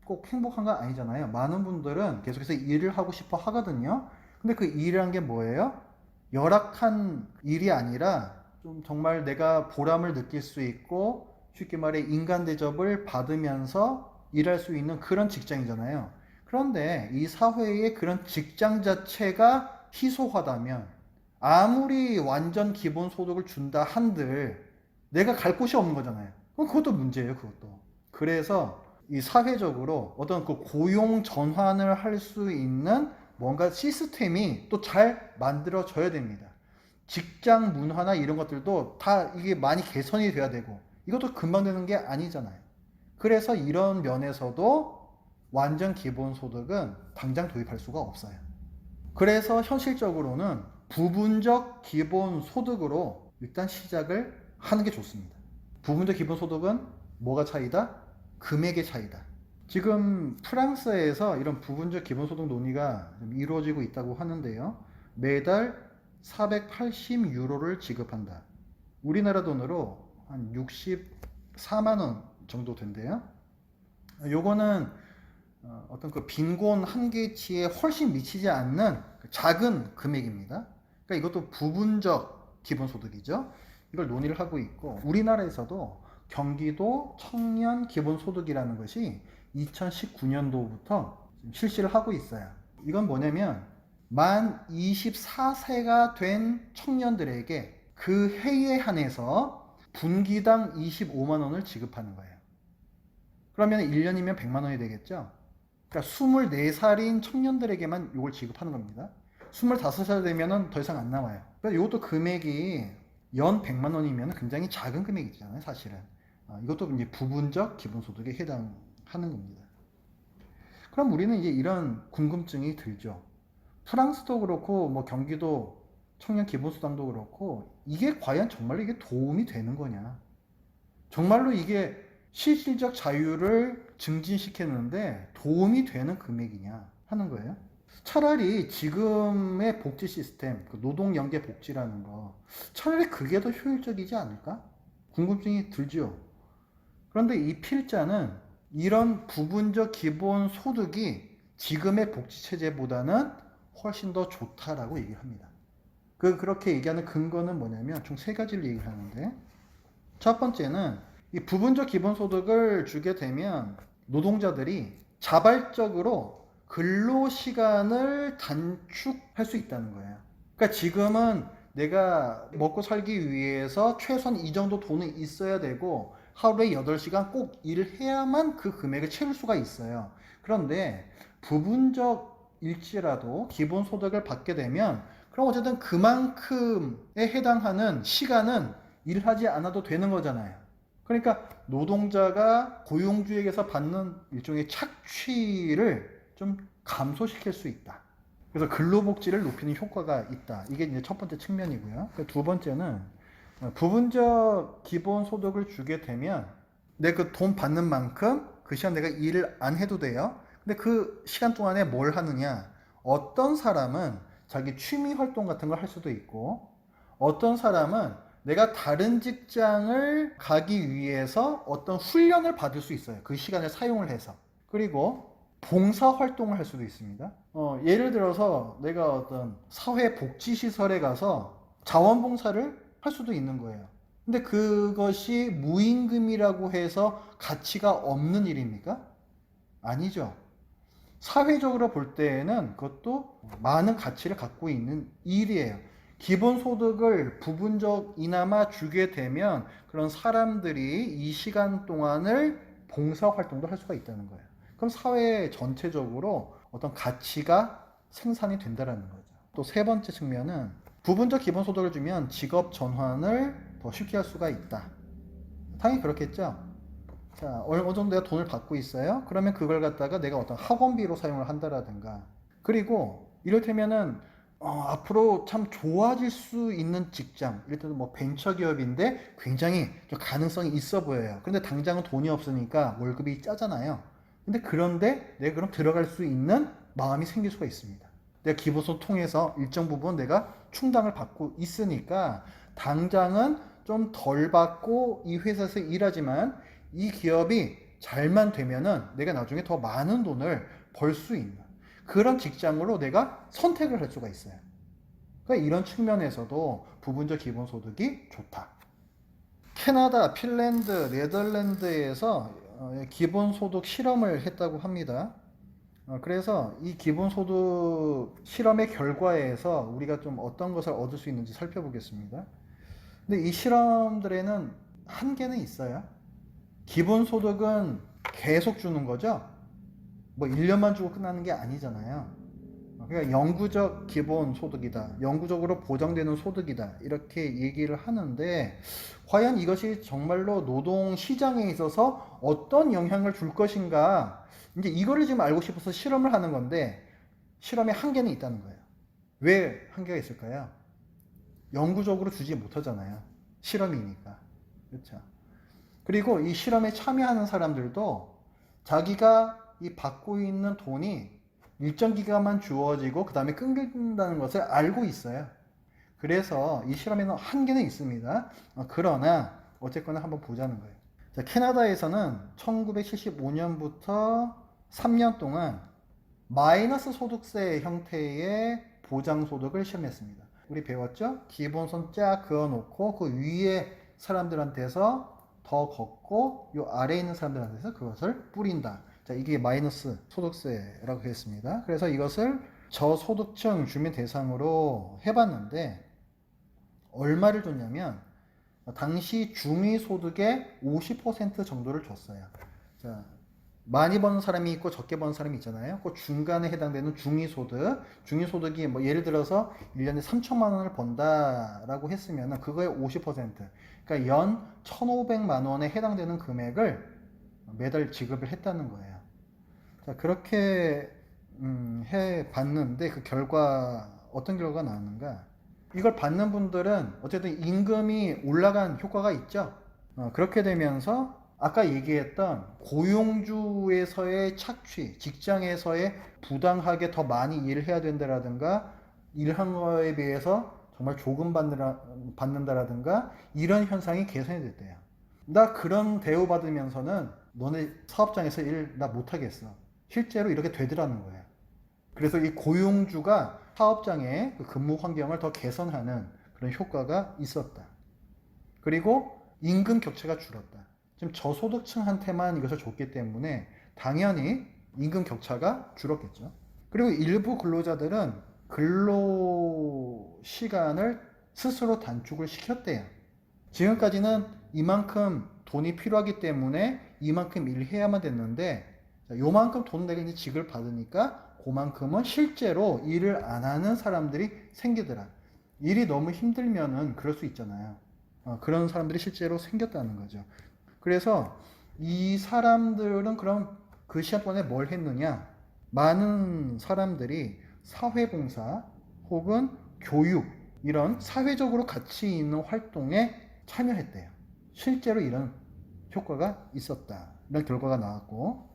꼭 행복한 건 아니잖아요. 많은 분들은 계속해서 일을 하고 싶어 하거든요. 근데 그 일이란 게 뭐예요? 열악한 일이 아니라 좀 정말 내가 보람을 느낄 수 있고 쉽게 말해 인간 대접을 받으면서 일할 수 있는 그런 직장이잖아요. 그런데 이 사회의 그런 직장 자체가 희소하다면 아무리 완전 기본소득을 준다 한들 내가 갈 곳이 없는 거잖아요. 그럼 그것도 문제예요, 그것도. 그래서 이 사회적으로 어떤 그 고용 전환을 할 수 있는 뭔가 시스템이 또 잘 만들어져야 됩니다. 직장 문화나 이런 것들도 다 이게 많이 개선이 돼야 되고 이것도 금방 되는 게 아니잖아요. 그래서 이런 면에서도 완전 기본소득은 당장 도입할 수가 없어요. 그래서 현실적으로는 부분적 기본소득으로 일단 시작을 하는 게 좋습니다. 부분적 기본소득은 뭐가 차이다? 금액의 차이다. 지금 프랑스에서 이런 부분적 기본소득 논의가 이루어지고 있다고 하는데요. 매달 480유로를 지급한다. 우리나라 돈으로 한 64만 원 정도 된대요. 요거는 어떤 그 빈곤 한계치에 훨씬 미치지 않는 작은 금액입니다. 그러니까 이것도 부분적 기본소득이죠. 이걸 논의를 하고 있고 우리나라에서도 경기도 청년 기본소득이라는 것이 2019년도부터 실시를 하고 있어요. 이건 뭐냐면 만 24세가 된 청년들에게 그 해에 한해서 분기당 25만 원을 지급하는 거예요. 그러면 1년이면 100만 원이 되겠죠. 그러니까 24살인 청년들에게만 이걸 지급하는 겁니다. 25살 되면 더 이상 안 나와요. 그러니까 이것도 금액이 연 100만 원이면 굉장히 작은 금액이잖아요, 사실은. 이것도 이제 부분적 기본소득에 해당하는 겁니다. 그럼 우리는 이제 이런 궁금증이 들죠. 프랑스도 그렇고, 뭐 경기도 청년 기본수당도 그렇고, 이게 과연 정말로 이게 도움이 되는 거냐? 정말로 이게 실질적 자유를 증진시켰는데 도움이 되는 금액이냐 하는 거예요. 차라리 지금의 복지 시스템, 그 노동연계 복지라는 거, 차라리 그게 더 효율적이지 않을까? 궁금증이 들죠. 그런데 이 필자는 이런 부분적 기본 소득이 지금의 복지 체제보다는 훨씬 더 좋다라고 얘기를 합니다. 그렇게 얘기하는 근거는 뭐냐면 총 세 가지를 얘기를 하는데, 첫 번째는 이 부분적 기본소득을 주게 되면 노동자들이 자발적으로 근로시간을 단축할 수 있다는 거예요. 그러니까 지금은 내가 먹고 살기 위해서 최소한 이 정도 돈은 있어야 되고 하루에 8시간 꼭 일을 해야만 그 금액을 채울 수가 있어요. 그런데 부분적 일지라도 기본소득을 받게 되면 그럼 어쨌든 그만큼에 해당하는 시간은 일하지 않아도 되는 거잖아요. 그러니까 노동자가 고용주에게서 받는 일종의 착취를 좀 감소시킬 수 있다. 그래서 근로복지를 높이는 효과가 있다. 이게 이제 첫 번째 측면이고요. 두 번째는 부분적 기본소득을 주게 되면 내 그 돈 받는 만큼 그 시간 내가 일을 안 해도 돼요. 근데 그 시간 동안에 뭘 하느냐? 어떤 사람은 자기 취미 활동 같은 걸 할 수도 있고, 어떤 사람은 내가 다른 직장을 가기 위해서 어떤 훈련을 받을 수 있어요. 그 시간을 사용을 해서. 그리고 봉사 활동을 할 수도 있습니다. 예를 들어서 내가 어떤 사회복지시설에 가서 자원봉사를 할 수도 있는 거예요. 근데 그것이 무임금이라고 해서 가치가 없는 일입니까? 아니죠. 사회적으로 볼 때에는 그것도 많은 가치를 갖고 있는 일이에요. 기본소득을 부분적이나마 주게 되면 그런 사람들이 이 시간 동안을 봉사활동도 할 수가 있다는 거예요. 그럼 사회 전체적으로 어떤 가치가 생산이 된다는 거죠. 또 세 번째 측면은 부분적 기본소득을 주면 직업 전환을 더 쉽게 할 수가 있다. 당연히 그렇겠죠. 자, 어느 정도 내가 돈을 받고 있어요. 그러면 그걸 갖다가 내가 어떤 학원비로 사용을 한다라든가. 그리고 이를테면은 앞으로 참 좋아질 수 있는 직장, 이를테면 뭐 벤처기업인데 굉장히 좀 가능성이 있어 보여요. 근데 당장은 돈이 없으니까 월급이 짜잖아요. 근데 그런데 내가 그럼 들어갈 수 있는 마음이 생길 수가 있습니다. 내가 기본소득 통해서 일정 부분 내가 충당을 받고 있으니까 당장은 좀 덜 받고 이 회사에서 일하지만 이 기업이 잘만 되면은 내가 나중에 더 많은 돈을 벌 수 있는 그런 직장으로 내가 선택을 할 수가 있어요. 그러니까 이런 측면에서도 부분적 기본소득이 좋다. 캐나다, 핀란드, 네덜란드에서 기본소득 실험을 했다고 합니다. 그래서 이 기본소득 실험의 결과에서 우리가 좀 어떤 것을 얻을 수 있는지 살펴보겠습니다. 근데 이 실험들에는 한계는 있어요. 기본소득은 계속 주는 거죠. 뭐 1년만 주고 끝나는 게 아니잖아요. 그러니까 영구적 기본소득이다. 영구적으로 보장되는 소득이다. 이렇게 얘기를 하는데 과연 이것이 정말로 노동시장에 있어서 어떤 영향을 줄 것인가, 이제 이거를 지금 알고 싶어서 실험을 하는 건데 실험에 한계는 있다는 거예요. 왜 한계가 있을까요? 영구적으로 주지 못하잖아요. 실험이니까. 그렇죠. 그리고 이 실험에 참여하는 사람들도 자기가 이 받고 있는 돈이 일정 기간만 주어지고 그 다음에 끊긴다는 것을 알고 있어요. 그래서 이 실험에는 한계는 있습니다. 그러나 어쨌거나 한번 보자는 거예요. 자, 캐나다에서는 1975년부터 3년 동안 마이너스 소득세 형태의 보장소득을 시험했습니다. 우리 배웠죠? 기본선 쫙 그어놓고 그 위에 사람들한테서 더 걷고 요 아래에 있는 사람들한테서 그것을 뿌린다. 자, 이게 마이너스 소득세라고 했습니다. 그래서 이것을 저소득층 주민 대상으로 해봤는데 얼마를 줬냐면 당시 중위소득의 50% 정도를 줬어요. 자, 많이 버는 사람이 있고 적게 버는 사람이 있잖아요. 그 중간에 해당되는 중위소득, 중위소득이 뭐 예를 들어서 1년에 3천만 원을 번다라고 했으면 그거의 50%, 그러니까 연 1,500만 원에 해당되는 금액을 매달 지급을 했다는 거예요. 자, 그렇게 해 봤는데 그 결과 어떤 결과가 나왔는가? 이걸 받는 분들은 어쨌든 임금이 올라간 효과가 있죠. 그렇게 되면서 아까 얘기했던 고용주에서의 착취, 직장에서의 부당하게 더 많이 일을 해야 된다라든가 일한 거에 비해서 정말 조금 받는다라든가 이런 현상이 개선이 됐대요. 나 그런 대우받으면서는 너네 사업장에서 일 나 못하겠어. 실제로 이렇게 되더라는 거예요. 그래서 이 고용주가 사업장의 그 근무 환경을 더 개선하는 그런 효과가 있었다. 그리고 임금 격차가 줄었다. 지금 저소득층한테만 이것을 줬기 때문에 당연히 임금 격차가 줄었겠죠. 그리고 일부 근로자들은 근로 시간을 스스로 단축을 시켰대요. 지금까지는 이만큼 돈이 필요하기 때문에 이만큼 일을 해야만 됐는데 요만큼 돈 내가 이제 직을 받으니까 그만큼은 실제로 일을 안 하는 사람들이 생기더라. 일이 너무 힘들면은 그럴 수 있잖아요. 그런 사람들이 실제로 생겼다는 거죠. 그래서 이 사람들은 그럼 그 시간 동안에 뭘 했느냐? 많은 사람들이 사회봉사 혹은 교육 이런 사회적으로 가치 있는 활동에 참여했대요. 실제로 이런 효과가 있었다. 이런 결과가 나왔고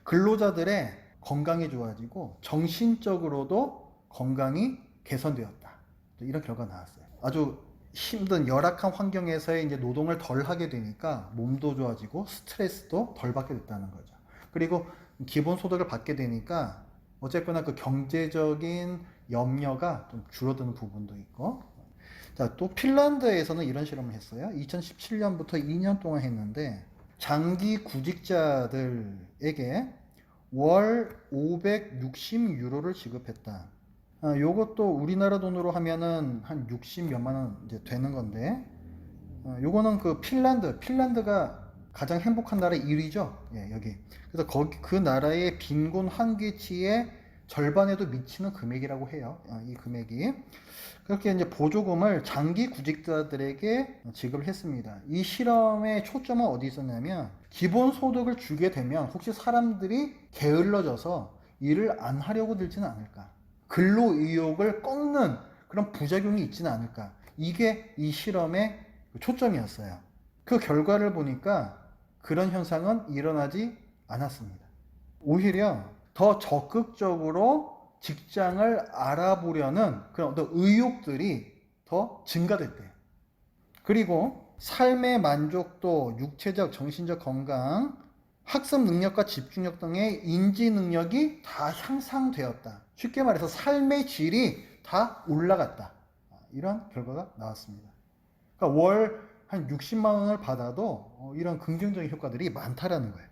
근로자들의 건강이 좋아지고 정신적으로도 건강이 개선되었다. 이런 결과가 나왔어요. 아주 힘든 열악한 환경에서의 이제 노동을 덜 하게 되니까 몸도 좋아지고 스트레스도 덜 받게 됐다는 거죠. 그리고 기본소득을 받게 되니까 어쨌거나 그 경제적인 염려가 좀 줄어드는 부분도 있고. 자, 또 핀란드에서는 이런 실험을 했어요. 2017년부터 2년 동안 했는데 장기 구직자들에게 월 560유로를 지급했다. 요것도 우리나라 돈으로 하면은 한 60 몇만 원 이제 되는 건데, 요거는 그 핀란드가 가장 행복한 나라 1위죠. 예, 여기. 그래서 거기 그 나라의 빈곤 한계치의 절반에도 미치는 금액이라고 해요. 이 금액이. 그렇게 이제 보조금을 장기 구직자들에게 지급을 했습니다. 이 실험의 초점은 어디 있었냐면 기본 소득을 주게 되면 혹시 사람들이 게을러져서 일을 안 하려고 들지는 않을까? 근로 의욕을 꺾는 그런 부작용이 있지는 않을까? 이게 이 실험의 초점이었어요. 그 결과를 보니까 그런 현상은 일어나지 않았습니다. 오히려 더 적극적으로 직장을 알아보려는 그런 어떤 의욕들이 더 증가됐대요. 그리고 삶의 만족도, 육체적, 정신적 건강, 학습 능력과 집중력 등의 인지 능력이 다 향상되었다. 쉽게 말해서 삶의 질이 다 올라갔다. 이런 결과가 나왔습니다. 그러니까 월 한 60만 원을 받아도 이런 긍정적인 효과들이 많다라는 거예요.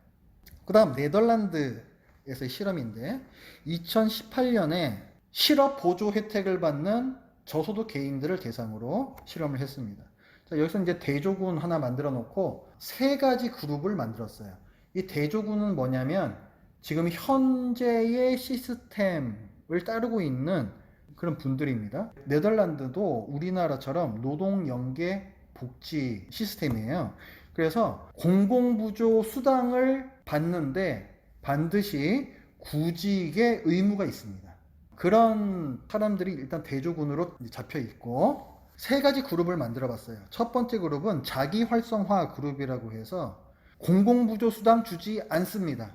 그 다음 네덜란드에서의 실험인데 2018년에 실업 보조 혜택을 받는 저소득 개인들을 대상으로 실험을 했습니다. 자, 여기서 이제 대조군 하나 만들어 놓고 세 가지 그룹을 만들었어요. 이 대조군은 뭐냐면 지금 현재의 시스템을 따르고 있는 그런 분들입니다. 네덜란드도 우리나라처럼 노동연계 복지 시스템이에요. 그래서 공공부조 수당을 받는데 반드시 구직의 의무가 있습니다. 그런 사람들이 일단 대조군으로 잡혀 있고 세 가지 그룹을 만들어 봤어요. 첫 번째 그룹은 자기 활성화 그룹이라고 해서 공공부조 수당 주지 않습니다.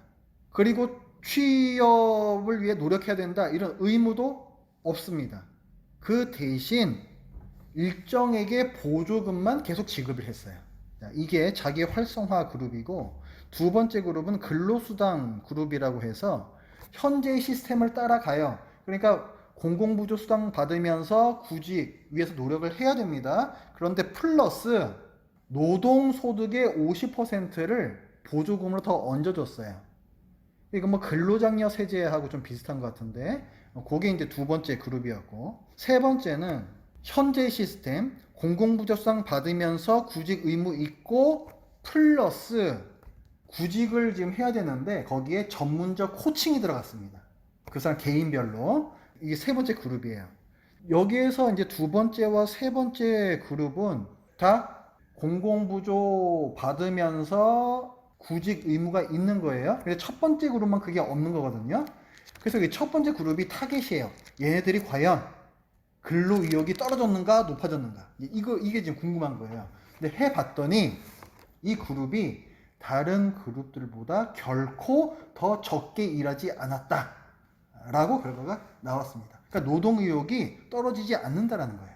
그리고 취업을 위해 노력해야 된다 이런 의무도 없습니다. 그 대신 일정에게 보조금만 계속 지급을 했어요. 이게 자기 활성화 그룹이고 두 번째 그룹은 근로수당 그룹이라고 해서 현재의 시스템을 따라가요. 그러니까 공공부조 수당 받으면서 구직 위해서 노력을 해야 됩니다. 그런데 플러스 노동소득의 50%를 보조금으로 더 얹어줬어요. 이거 뭐 근로장려 세제하고 좀 비슷한 것 같은데 그게 이제 두 번째 그룹이었고 세 번째는 현재 시스템 공공부조 수당 받으면서 구직 의무 있고 플러스 구직을 지금 해야 되는데 거기에 전문적 코칭이 들어갔습니다. 그 사람 개인별로 이게 세 번째 그룹이에요. 여기에서 이제 두 번째와 세 번째 그룹은 다 공공부조 받으면서 구직 의무가 있는 거예요. 근데 첫 번째 그룹만 그게 없는 거거든요. 그래서 이 첫 번째 그룹이 타겟이에요. 얘네들이 과연 근로 의욕이 떨어졌는가 높아졌는가 이게 지금 궁금한 거예요. 근데 해봤더니 이 그룹이 다른 그룹들보다 결코 더 적게 일하지 않았다 라고 결과가 나왔습니다. 그러니까 노동 의욕이 떨어지지 않는다라는 거예요.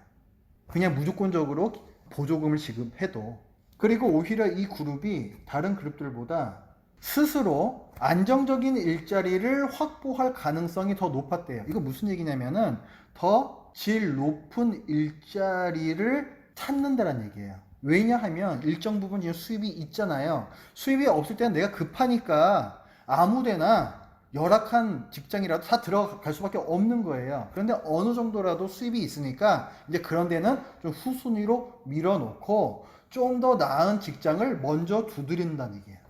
그냥 무조건적으로 보조금을 지급해도. 그리고 오히려 이 그룹이 다른 그룹들보다 스스로 안정적인 일자리를 확보할 가능성이 더 높았대요. 이거 무슨 얘기냐면은 더 질 높은 일자리를 찾는다는 얘기예요. 왜냐하면 일정 부분 지금 수입이 있잖아요. 수입이 없을 때는 내가 급하니까 아무데나 열악한 직장이라도 다 들어갈 수밖에 없는 거예요. 그런데 어느 정도라도 수입이 있으니까 이제 그런 데는 좀 후순위로 밀어놓고 좀 더 나은 직장을 먼저 두드린다는 얘기예요.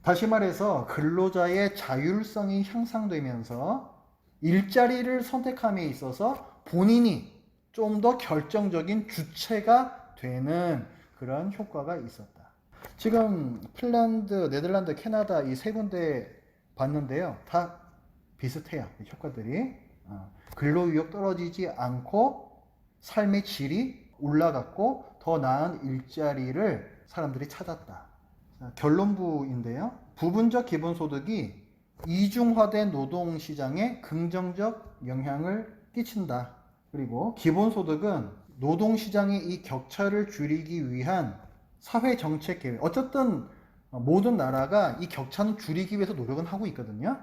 다시 말해서 근로자의 자율성이 향상되면서 일자리를 선택함에 있어서 본인이 좀 더 결정적인 주체가 되는 그런 효과가 있었다. 지금 핀란드, 네덜란드, 캐나다 이 세 군데 봤는데요. 다 비슷해요. 이 효과들이. 근로위력 떨어지지 않고 삶의 질이 올라갔고 더 나은 일자리를 사람들이 찾았다. 자, 결론부인데요. 부분적 기본소득이 이중화된 노동시장에 긍정적 영향을 끼친다. 그리고 기본소득은 노동시장의 이 격차를 줄이기 위한 사회정책 계획. 어쨌든 모든 나라가 이 격차는 줄이기 위해서 노력은 하고 있거든요.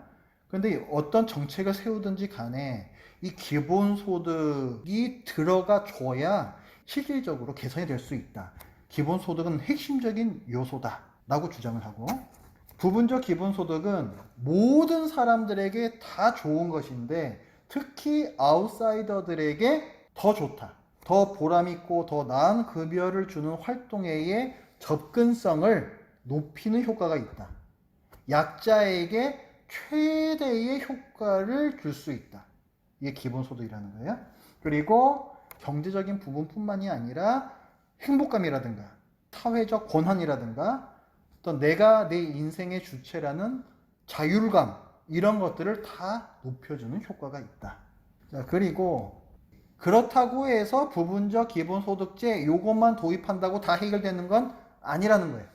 그런데 어떤 정책을 세우든지 간에 이 기본소득이 들어가 줘야 실질적으로 개선이 될 수 있다. 기본소득은 핵심적인 요소다 라고 주장을 하고, 부분적 기본소득은 모든 사람들에게 다 좋은 것인데 특히 아웃사이더들에게 더 좋다, 더 보람있고 더 나은 급여를 주는 활동의 접근성을 높이는 효과가 있다. 약자에게 최대의 효과를 줄 수 있다. 이게 기본소득이라는 거예요. 그리고 경제적인 부분뿐만이 아니라 행복감이라든가 사회적 권한이라든가 또 내가 내 인생의 주체라는 자율감, 이런 것들을 다 높여주는 효과가 있다. 자, 그리고 그렇다고 해서 부분적 기본소득제 요것만 도입한다고 다 해결되는 건 아니라는 거예요.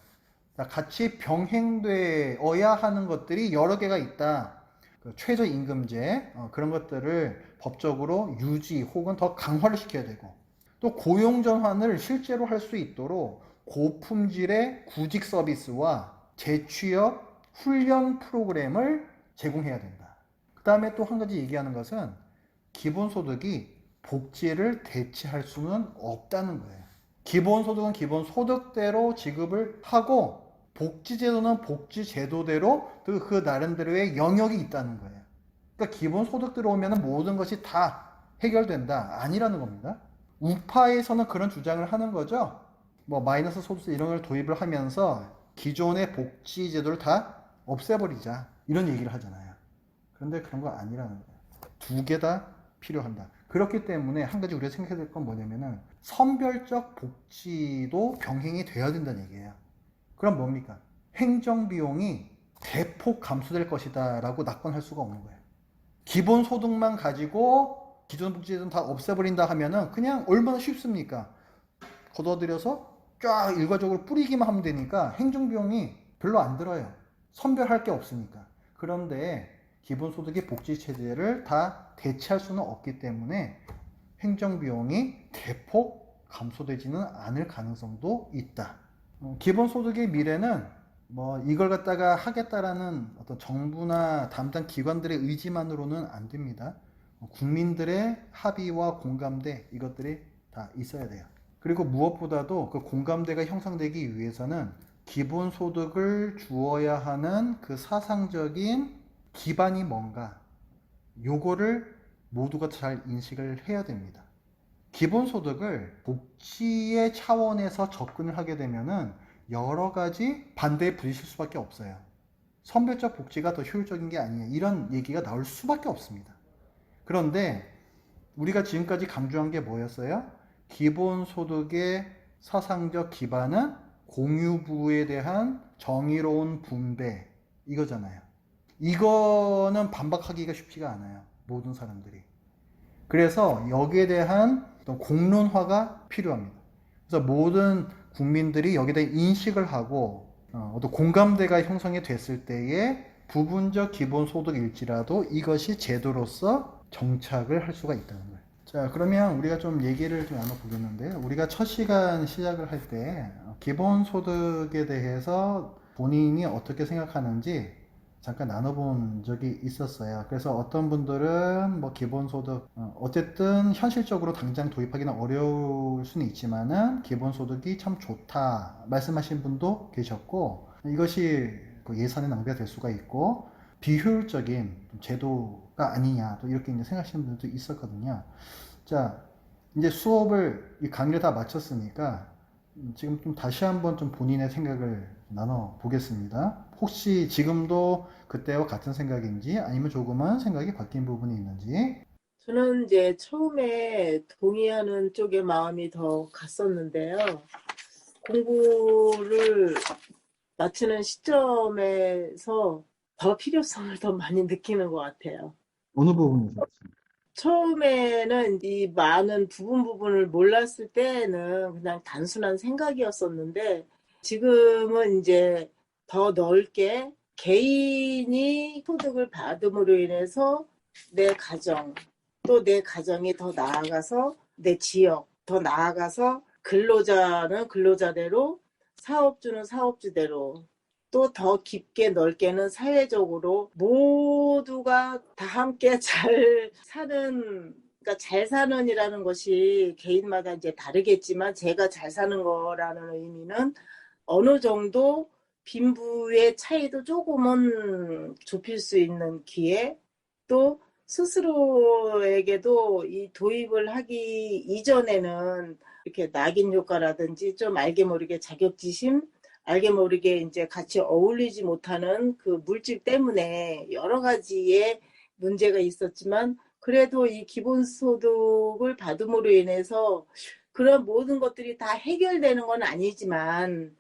자, 같이 병행되어야 하는 것들이 여러 개가 있다. 그 최저임금제, 그런 것들을 법적으로 유지 혹은 더 강화를 시켜야 되고, 또 고용전환을 실제로 할 수 있도록 고품질의 구직 서비스와 재취업 훈련 프로그램을 제공해야 된다. 그 다음에 또 한 가지 얘기하는 것은 기본소득이 복지를 대체할 수는 없다는 거예요. 기본소득은 기본소득대로 지급을 하고 복지제도는 복지제도대로 그 나름대로의 영역이 있다는 거예요. 그러니까 기본소득 들어오면 모든 것이 다 해결된다. 아니라는 겁니다. 우파에서는 그런 주장을 하는 거죠. 뭐 마이너스 소득세 이런 걸 도입을 하면서 기존의 복지제도를 다 없애버리자, 이런 얘기를 하잖아요. 그런데 그런 거 아니라는 거예요. 두 개 다 필요한다. 그렇기 때문에 한 가지 우리가 생각해야 될 건 뭐냐면은 선별적 복지도 병행이 돼야 된다는 얘기예요. 그럼 뭡니까? 행정비용이 대폭 감소될 것이다 라고 낙관할 수가 없는 거예요. 기본소득만 가지고 기존 복지제도는 다 없애버린다 하면은 그냥 얼마나 쉽습니까? 걷어들여서 쫙 일괄적으로 뿌리기만 하면 되니까 행정비용이 별로 안 들어요. 선별할 게 없으니까. 그런데 기본소득의 복지체제를 다 대체할 수는 없기 때문에 행정비용이 대폭 감소되지는 않을 가능성도 있다. 기본소득의 미래는 뭐 이걸 갖다가 하겠다라는 어떤 정부나 담당 기관들의 의지만으로는 안 됩니다. 국민들의 합의와 공감대, 이것들이 다 있어야 돼요. 그리고 무엇보다도 그 공감대가 형성되기 위해서는 기본소득을 주어야 하는 그 사상적인 기반이 뭔가, 요거를 모두가 잘 인식을 해야 됩니다. 기본소득을 복지의 차원에서 접근을 하게 되면은 여러 가지 반대에 부딪힐 수밖에 없어요. 선별적 복지가 더 효율적인 게 아니냐, 이런 얘기가 나올 수밖에 없습니다. 그런데 우리가 지금까지 강조한 게 뭐였어요? 기본소득의 사상적 기반은 공유부에 대한 정의로운 분배, 이거잖아요. 이거는 반박하기가 쉽지가 않아요. 모든 사람들이. 그래서 여기에 대한 공론화가 필요합니다. 그래서 모든 국민들이 여기에 대해 인식을 하고 어떤 공감대가 형성이 됐을 때에 부분적 기본소득일지라도 이것이 제도로서 정착을 할 수가 있다는 거예요. 자, 그러면 우리가 좀 얘기를 좀 나눠보겠는데요. 우리가 첫 시간 시작을 할 때 기본소득에 대해서 본인이 어떻게 생각하는지 잠깐 나눠본 적이 있었어요. 그래서 어떤 분들은 뭐 기본소득, 어쨌든 현실적으로 당장 도입하기는 어려울 수는 있지만은 기본소득이 참 좋다 말씀하신 분도 계셨고, 이것이 그 예산의 낭비가 될 수가 있고 비효율적인 제도가 아니냐 또 이렇게 이제 생각하시는 분들도 있었거든요. 자, 이제 수업을 이 강의를 다 마쳤으니까 지금 좀 다시 한번 좀 본인의 생각을 나눠 보겠습니다. 혹시 지금도 그때와 같은 생각인지 아니면 조금은 생각이 바뀐 부분이 있는지. 저는 이제 처음에 동의하는 쪽에 마음이 더 갔었는데요. 공부를 마치는 시점에서 더 필요성을 더 많이 느끼는 것 같아요. 어느 부분에서? 처음에는 이 많은 부분을 몰랐을 때는 그냥 단순한 생각이었었는데, 지금은 이제 더 넓게 개인이 소득을 받음으로 인해서 내 가정, 또 내 가정이 더 나아가서 내 지역, 더 나아가서 근로자는 근로자대로, 사업주는 사업주대로, 또 더 깊게 넓게는 사회적으로 모두가 다 함께 잘 사는, 그러니까 잘 사는이라는 것이 개인마다 이제 다르겠지만, 제가 잘 사는 거라는 의미는 어느 정도 빈부의 차이도 조금은 좁힐 수 있는 기회, 또 스스로에게도 이 도입을 하기 이전에는 이렇게 낙인 효과라든지 좀 알게 모르게 자격지심, 알게 모르게 이제 같이 어울리지 못하는 그 물질 때문에 여러 가지의 문제가 있었지만, 그래도 이 기본소득을 받음으로 인해서 그런 모든 것들이 다 해결되는 건 아니지만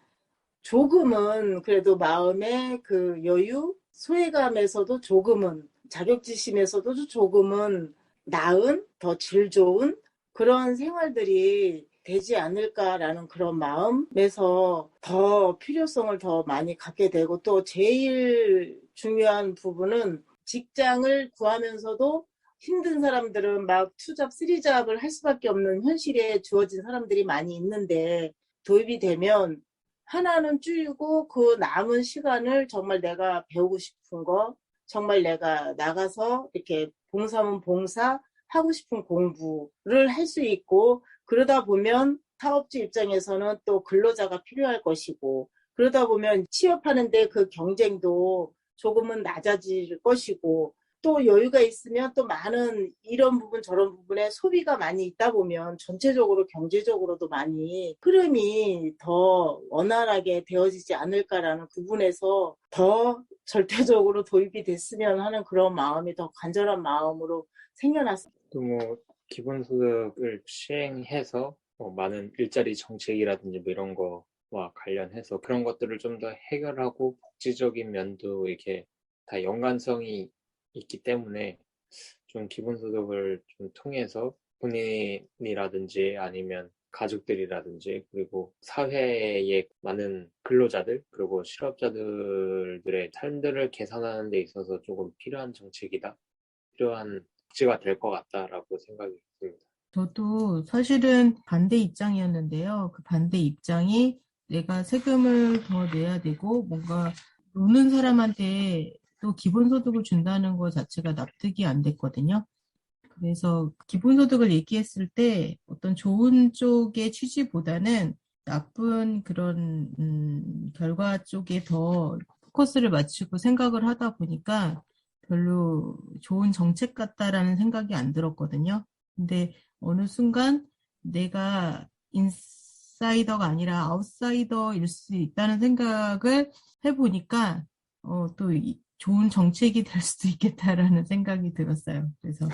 조금은 그래도 마음의 그 여유, 소외감에서도 조금은, 자격지심에서도 조금은 나은, 더 질 좋은 그런 생활들이 되지 않을까라는 그런 마음에서 더 필요성을 더 많이 갖게 되고, 또 제일 중요한 부분은 직장을 구하면서도 힘든 사람들은 막 투잡, 쓰리잡을 할 수밖에 없는 현실에 주어진 사람들이 많이 있는데, 도입이 되면 하나는 줄이고 그 남은 시간을 정말 내가 배우고 싶은 거, 정말 내가 나가서 이렇게 봉사면 봉사, 하고 싶은 공부를 할 수 있고, 그러다 보면 사업주 입장에서는 또 근로자가 필요할 것이고, 그러다 보면 취업하는데 그 경쟁도 조금은 낮아질 것이고, 또 여유가 있으면 또 많은 이런 부분 저런 부분에 소비가 많이 있다 보면 전체적으로 경제적으로도 많이 흐름이 더 원활하게 되어지지 않을까라는 부분에서 더 절대적으로 도입이 됐으면 하는 그런 마음이 더 간절한 마음으로 생겨났습니다. 또 뭐 기본소득을 시행해서 많은 일자리 정책이라든지 뭐 이런 거와 관련해서 그런 것들을 좀 더 해결하고 복지적인 면도 이렇게 다 연관성이 있기 때문에 좀 기본소득을 좀 통해서 본인이라든지 아니면 가족들이라든지 그리고 사회의 많은 근로자들 그리고 실업자들의 삶들을 개선하는 데 있어서 조금 필요한 정책이다. 필요한 복지가 될 것 같다라고 생각이 듭니다. 저도 사실은 반대 입장이었는데요. 그 반대 입장이 내가 세금을 더 내야 되고 뭔가 노는 사람한테 또 기본소득을 준다는 것 자체가 납득이 안 됐거든요. 그래서 기본소득을 얘기했을 때 어떤 좋은 쪽의 취지보다는 나쁜 그런 결과 쪽에 더 포커스를 맞추고 생각을 하다 보니까 별로 좋은 정책 같다라는 생각이 안 들었거든요. 근데 어느 순간 내가 인사이더가 아니라 아웃사이더일 수 있다는 생각을 해보니까 또 좋은 정책이 될 수도 있겠다라는 생각이 들었어요. 그래서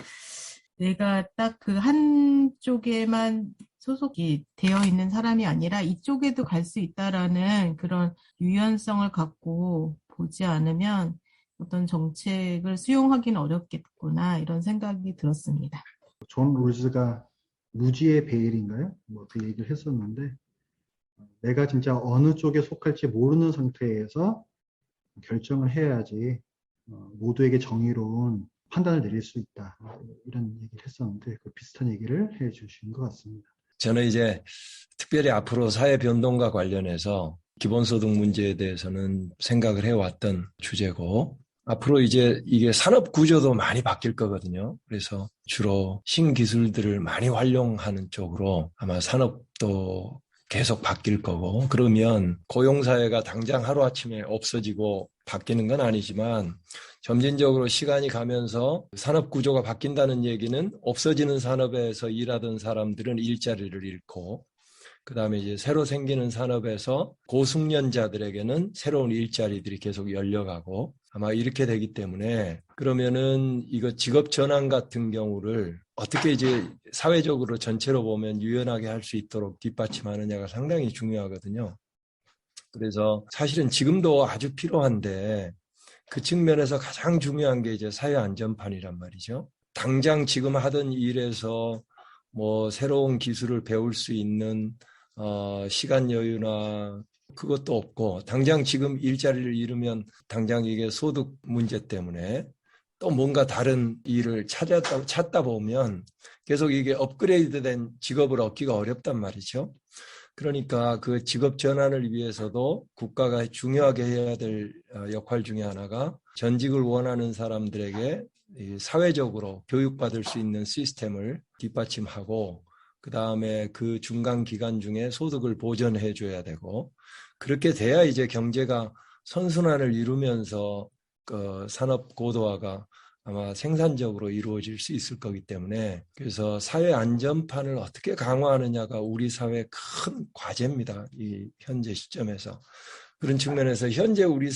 내가 딱 그 한쪽에만 소속이 되어 있는 사람이 아니라 이쪽에도 갈 수 있다라는 그런 유연성을 갖고 보지 않으면 어떤 정책을 수용하기는 어렵겠구나 이런 생각이 들었습니다. 존 롤즈가 무지의 베일인가요? 뭐 그 얘기를 했었는데, 내가 진짜 어느 쪽에 속할지 모르는 상태에서 결정을 해야지 모두에게 정의로운 판단을 내릴 수 있다. 이런 얘기를 했었는데 그 비슷한 얘기를 해 주신 것 같습니다. 저는 이제 특별히 앞으로 사회 변동과 관련해서 기본소득 문제에 대해서는 생각을 해왔던 주제고, 앞으로 이제 이게 산업 구조도 많이 바뀔 거거든요. 그래서 주로 신기술들을 많이 활용하는 쪽으로 아마 산업도 계속 바뀔 거고, 그러면 고용사회가 당장 하루아침에 없어지고 바뀌는 건 아니지만 점진적으로 시간이 가면서 산업 구조가 바뀐다는 얘기는 없어지는 산업에서 일하던 사람들은 일자리를 잃고, 그다음에 이제 새로 생기는 산업에서 고숙련자들에게는 새로운 일자리들이 계속 열려가고 아마 이렇게 되기 때문에, 그러면은 이거 직업 전환 같은 경우를 어떻게 이제 사회적으로 전체로 보면 유연하게 할 수 있도록 뒷받침하느냐가 상당히 중요하거든요. 그래서 사실은 지금도 아주 필요한데 그 측면에서 가장 중요한 게 이제 사회 안전판이란 말이죠. 당장 지금 하던 일에서 뭐 새로운 기술을 배울 수 있는 시간 여유나 그것도 없고, 당장 지금 일자리를 잃으면 당장 이게 소득 문제 때문에 또 뭔가 다른 일을 찾다 보면 계속 이게 업그레이드된 직업을 얻기가 어렵단 말이죠. 그러니까 그 직업 전환을 위해서도 국가가 중요하게 해야 될 역할 중에 하나가 전직을 원하는 사람들에게 사회적으로 교육받을 수 있는 시스템을 뒷받침하고, 그 다음에 그 중간 기간 중에 소득을 보전해 줘야 되고, 그렇게 돼야 이제 경제가 선순환을 이루면서 그 산업 고도화가 아마 생산적으로 이루어질 수 있을 거기 때문에, 그래서 사회 안전판을 어떻게 강화하느냐가 우리 사회의 큰 과제입니다. 이 현재 시점에서. 그런 측면에서 현재 우리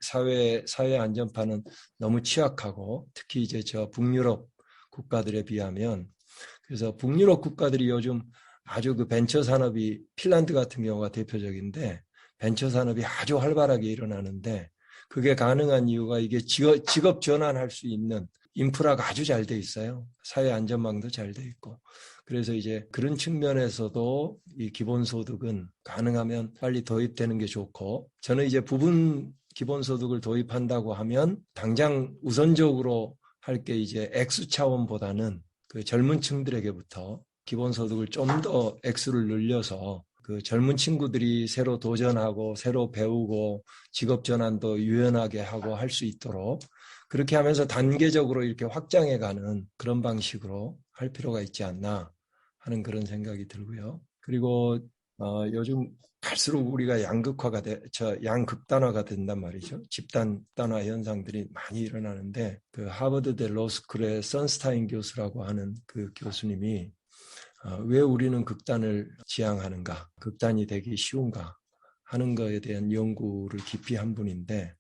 사회 안전판은 너무 취약하고, 특히 이제 저 북유럽 국가들에 비하면, 그래서 북유럽 국가들이 요즘 아주 그 벤처 산업이, 핀란드 같은 경우가 대표적인데 벤처 산업이 아주 활발하게 일어나는데, 그게 가능한 이유가 이게 직업 전환할 수 있는 인프라가 아주 잘 돼 있어요. 사회 안전망도 잘 돼 있고. 그래서 이제 그런 측면에서도 이 기본소득은 가능하면 빨리 도입되는 게 좋고, 저는 이제 부분 기본소득을 도입한다고 하면 당장 우선적으로 할 게 이제 액수 차원보다는 그 젊은 층들에게부터 기본소득을 좀 더 액수를 늘려서 그 젊은 친구들이 새로 도전하고 새로 배우고 직업 전환도 유연하게 하고 할 수 있도록, 그렇게 하면서 단계적으로 이렇게 확장해가는 그런 방식으로 할 필요가 있지 않나 하는 그런 생각이 들고요. 그리고 요즘 갈수록 우리가 양극단화가 된단 말이죠. 집단 단화 현상들이 많이 일어나는데, 그 하버드대 로스쿨의 선스타인 교수라고 하는 그 교수님이 왜 우리는 극단을 지향하는가, 극단이 되기 쉬운가 하는 것에 대한 연구를 깊이 한 분인데,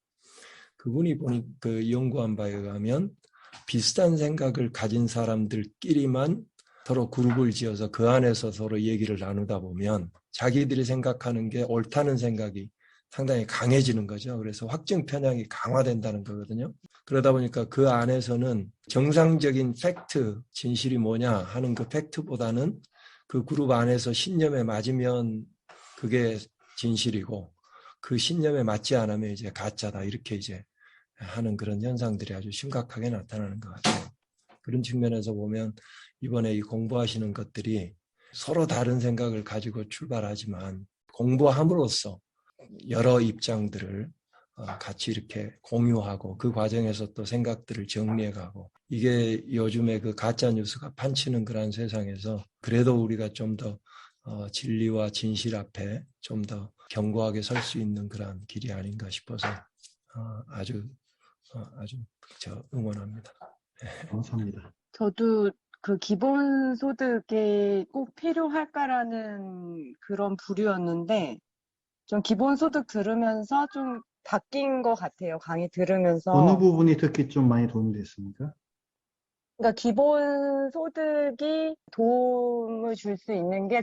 그분이 그 연구한 바에 의하면 비슷한 생각을 가진 사람들끼리만 서로 그룹을 지어서 그 안에서 서로 얘기를 나누다 보면 자기들이 생각하는 게 옳다는 생각이 상당히 강해지는 거죠. 그래서 확증 편향이 강화된다는 거거든요. 그러다 보니까 그 안에서는 정상적인 팩트, 진실이 뭐냐 하는 그 팩트보다는 그 그룹 안에서 신념에 맞으면 그게 진실이고, 그 신념에 맞지 않으면 이제 가짜다, 이렇게 이제 하는 그런 현상들이 아주 심각하게 나타나는 것 같아요. 그런 측면에서 보면 이번에 이 공부하시는 것들이 서로 다른 생각을 가지고 출발하지만 공부함으로써 여러 입장들을 같이 이렇게 공유하고 그 과정에서 또 생각들을 정리해가고, 이게 요즘에 그 가짜 뉴스가 판치는 그런 세상에서 그래도 우리가 좀 더 진리와 진실 앞에 좀 더 견고하게 설 수 있는 그런 길이 아닌가 싶어서 아주 저 응원합니다. 감사합니다. 저도 그 기본소득이 꼭 필요할까라는 그런 부류였는데, 좀 기본소득 들으면서 좀 바뀐 것 같아요. 강의 어느 들으면서. 부분이 특히 좀 많이 도움이 됐습니까? 그러니까 기본소득이 도움을 줄 수 있는 게,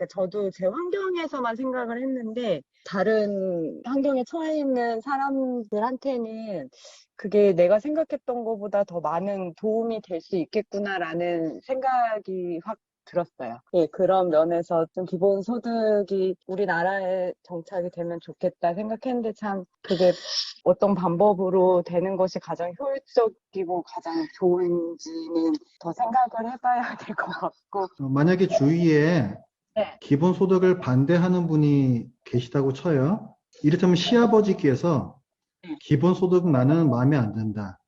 저도 제 환경에서만 생각을 했는데 다른 환경에 처해 있는 사람들한테는 그게 내가 생각했던 것보다 더 많은 도움이 될 수 있겠구나라는 생각이 확 들었어요. 예, 그런 면에서 좀 기본소득이 우리나라에 정착이 되면 좋겠다 생각했는데 참 그게 어떤 방법으로 되는 것이 가장 효율적이고 가장 좋은지는 더 생각을 해봐야 될 것 같고. 만약에 주위에 네. 기본소득을 반대하는 분이 계시다고 쳐요. 이를테면 시아버지께서 기본소득 나는 마음에 안 든다.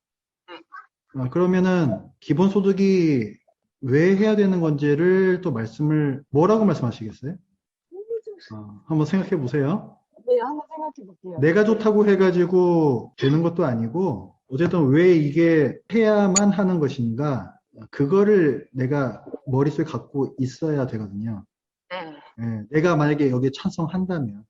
그러면은 기본소득이 왜 해야 되는 건지를 또 뭐라고 말씀하시겠어요? 한번 생각해 보세요. 네, 한번 생각해 볼게요. 내가 좋다고 해가지고 되는 것도 아니고, 어쨌든 왜 이게 해야만 하는 것인가, 그거를 내가 머릿속에 갖고 있어야 되거든요. 네. 예, 내가 만약에 여기에 찬성한다면,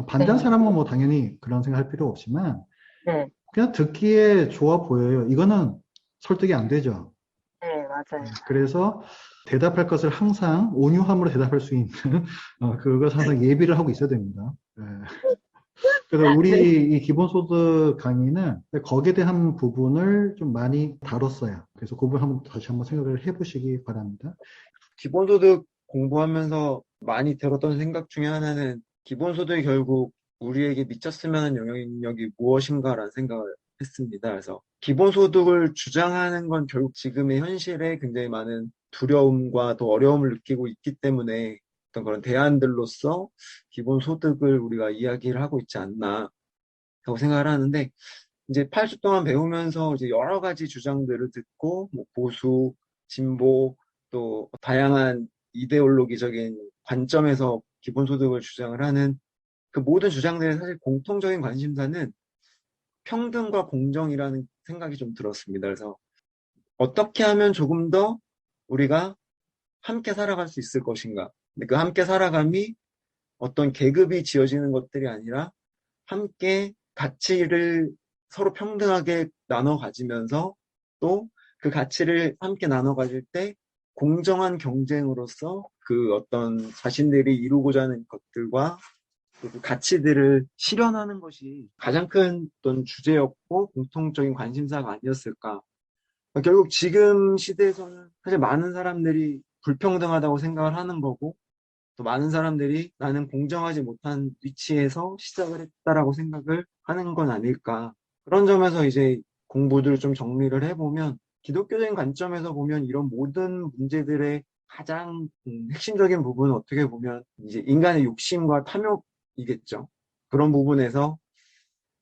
반대하는 네. 사람은 뭐 당연히 그런 생각할 필요 없지만, 네, 그냥 듣기에 좋아 보여요. 이거는 설득이 안 되죠. 네, 맞아요. 그래서 대답할 것을 항상 온유함으로 대답할 수 있는, 그것을 항상 예비를 하고 있어야 됩니다. 예. 그래서 우리 네. 이 기본소득 강의는 거기에 대한 부분을 좀 많이 다뤘어요. 그래서 그 부분 다시 한번 생각을 해보시기 바랍니다. 기본소득 공부하면서 많이 들었던 생각 중에 하나는 기본소득이 결국 우리에게 미쳤으면 하는 영향력이 무엇인가라는 생각을 했습니다. 그래서 기본소득을 주장하는 건 결국 지금의 현실에 굉장히 많은 두려움과 또 어려움을 느끼고 있기 때문에 어떤 그런 대안들로서 기본소득을 우리가 이야기를 하고 있지 않나 라고 생각을 하는데, 이제 8주 동안 배우면서 이제 여러 가지 주장들을 듣고 뭐 보수, 진보, 또 다양한 이데올로기적인 관점에서 기본소득을 주장을 하는 그 모든 주장들의 사실 공통적인 관심사는 평등과 공정이라는 생각이 좀 들었습니다. 그래서 어떻게 하면 조금 더 우리가 함께 살아갈 수 있을 것인가. 근데 그 함께 살아감이 어떤 계급이 지어지는 것들이 아니라 함께 가치를 서로 평등하게 나눠 가지면서 또 그 가치를 함께 나눠 가질 때 공정한 경쟁으로서 그 어떤 자신들이 이루고자 하는 것들과 그 가치들을 실현하는 것이 가장 큰 어떤 주제였고 공통적인 관심사가 아니었을까. 결국 지금 시대에서는 사실 많은 사람들이 불평등하다고 생각을 하는 거고, 또 많은 사람들이 나는 공정하지 못한 위치에서 시작을 했다라고 생각을 하는 건 아닐까. 그런 점에서 이제 공부들을 좀 정리를 해보면, 기독교적인 관점에서 보면 이런 모든 문제들의 가장 핵심적인 부분은 어떻게 보면 이제 인간의 욕심과 탐욕이겠죠. 그런 부분에서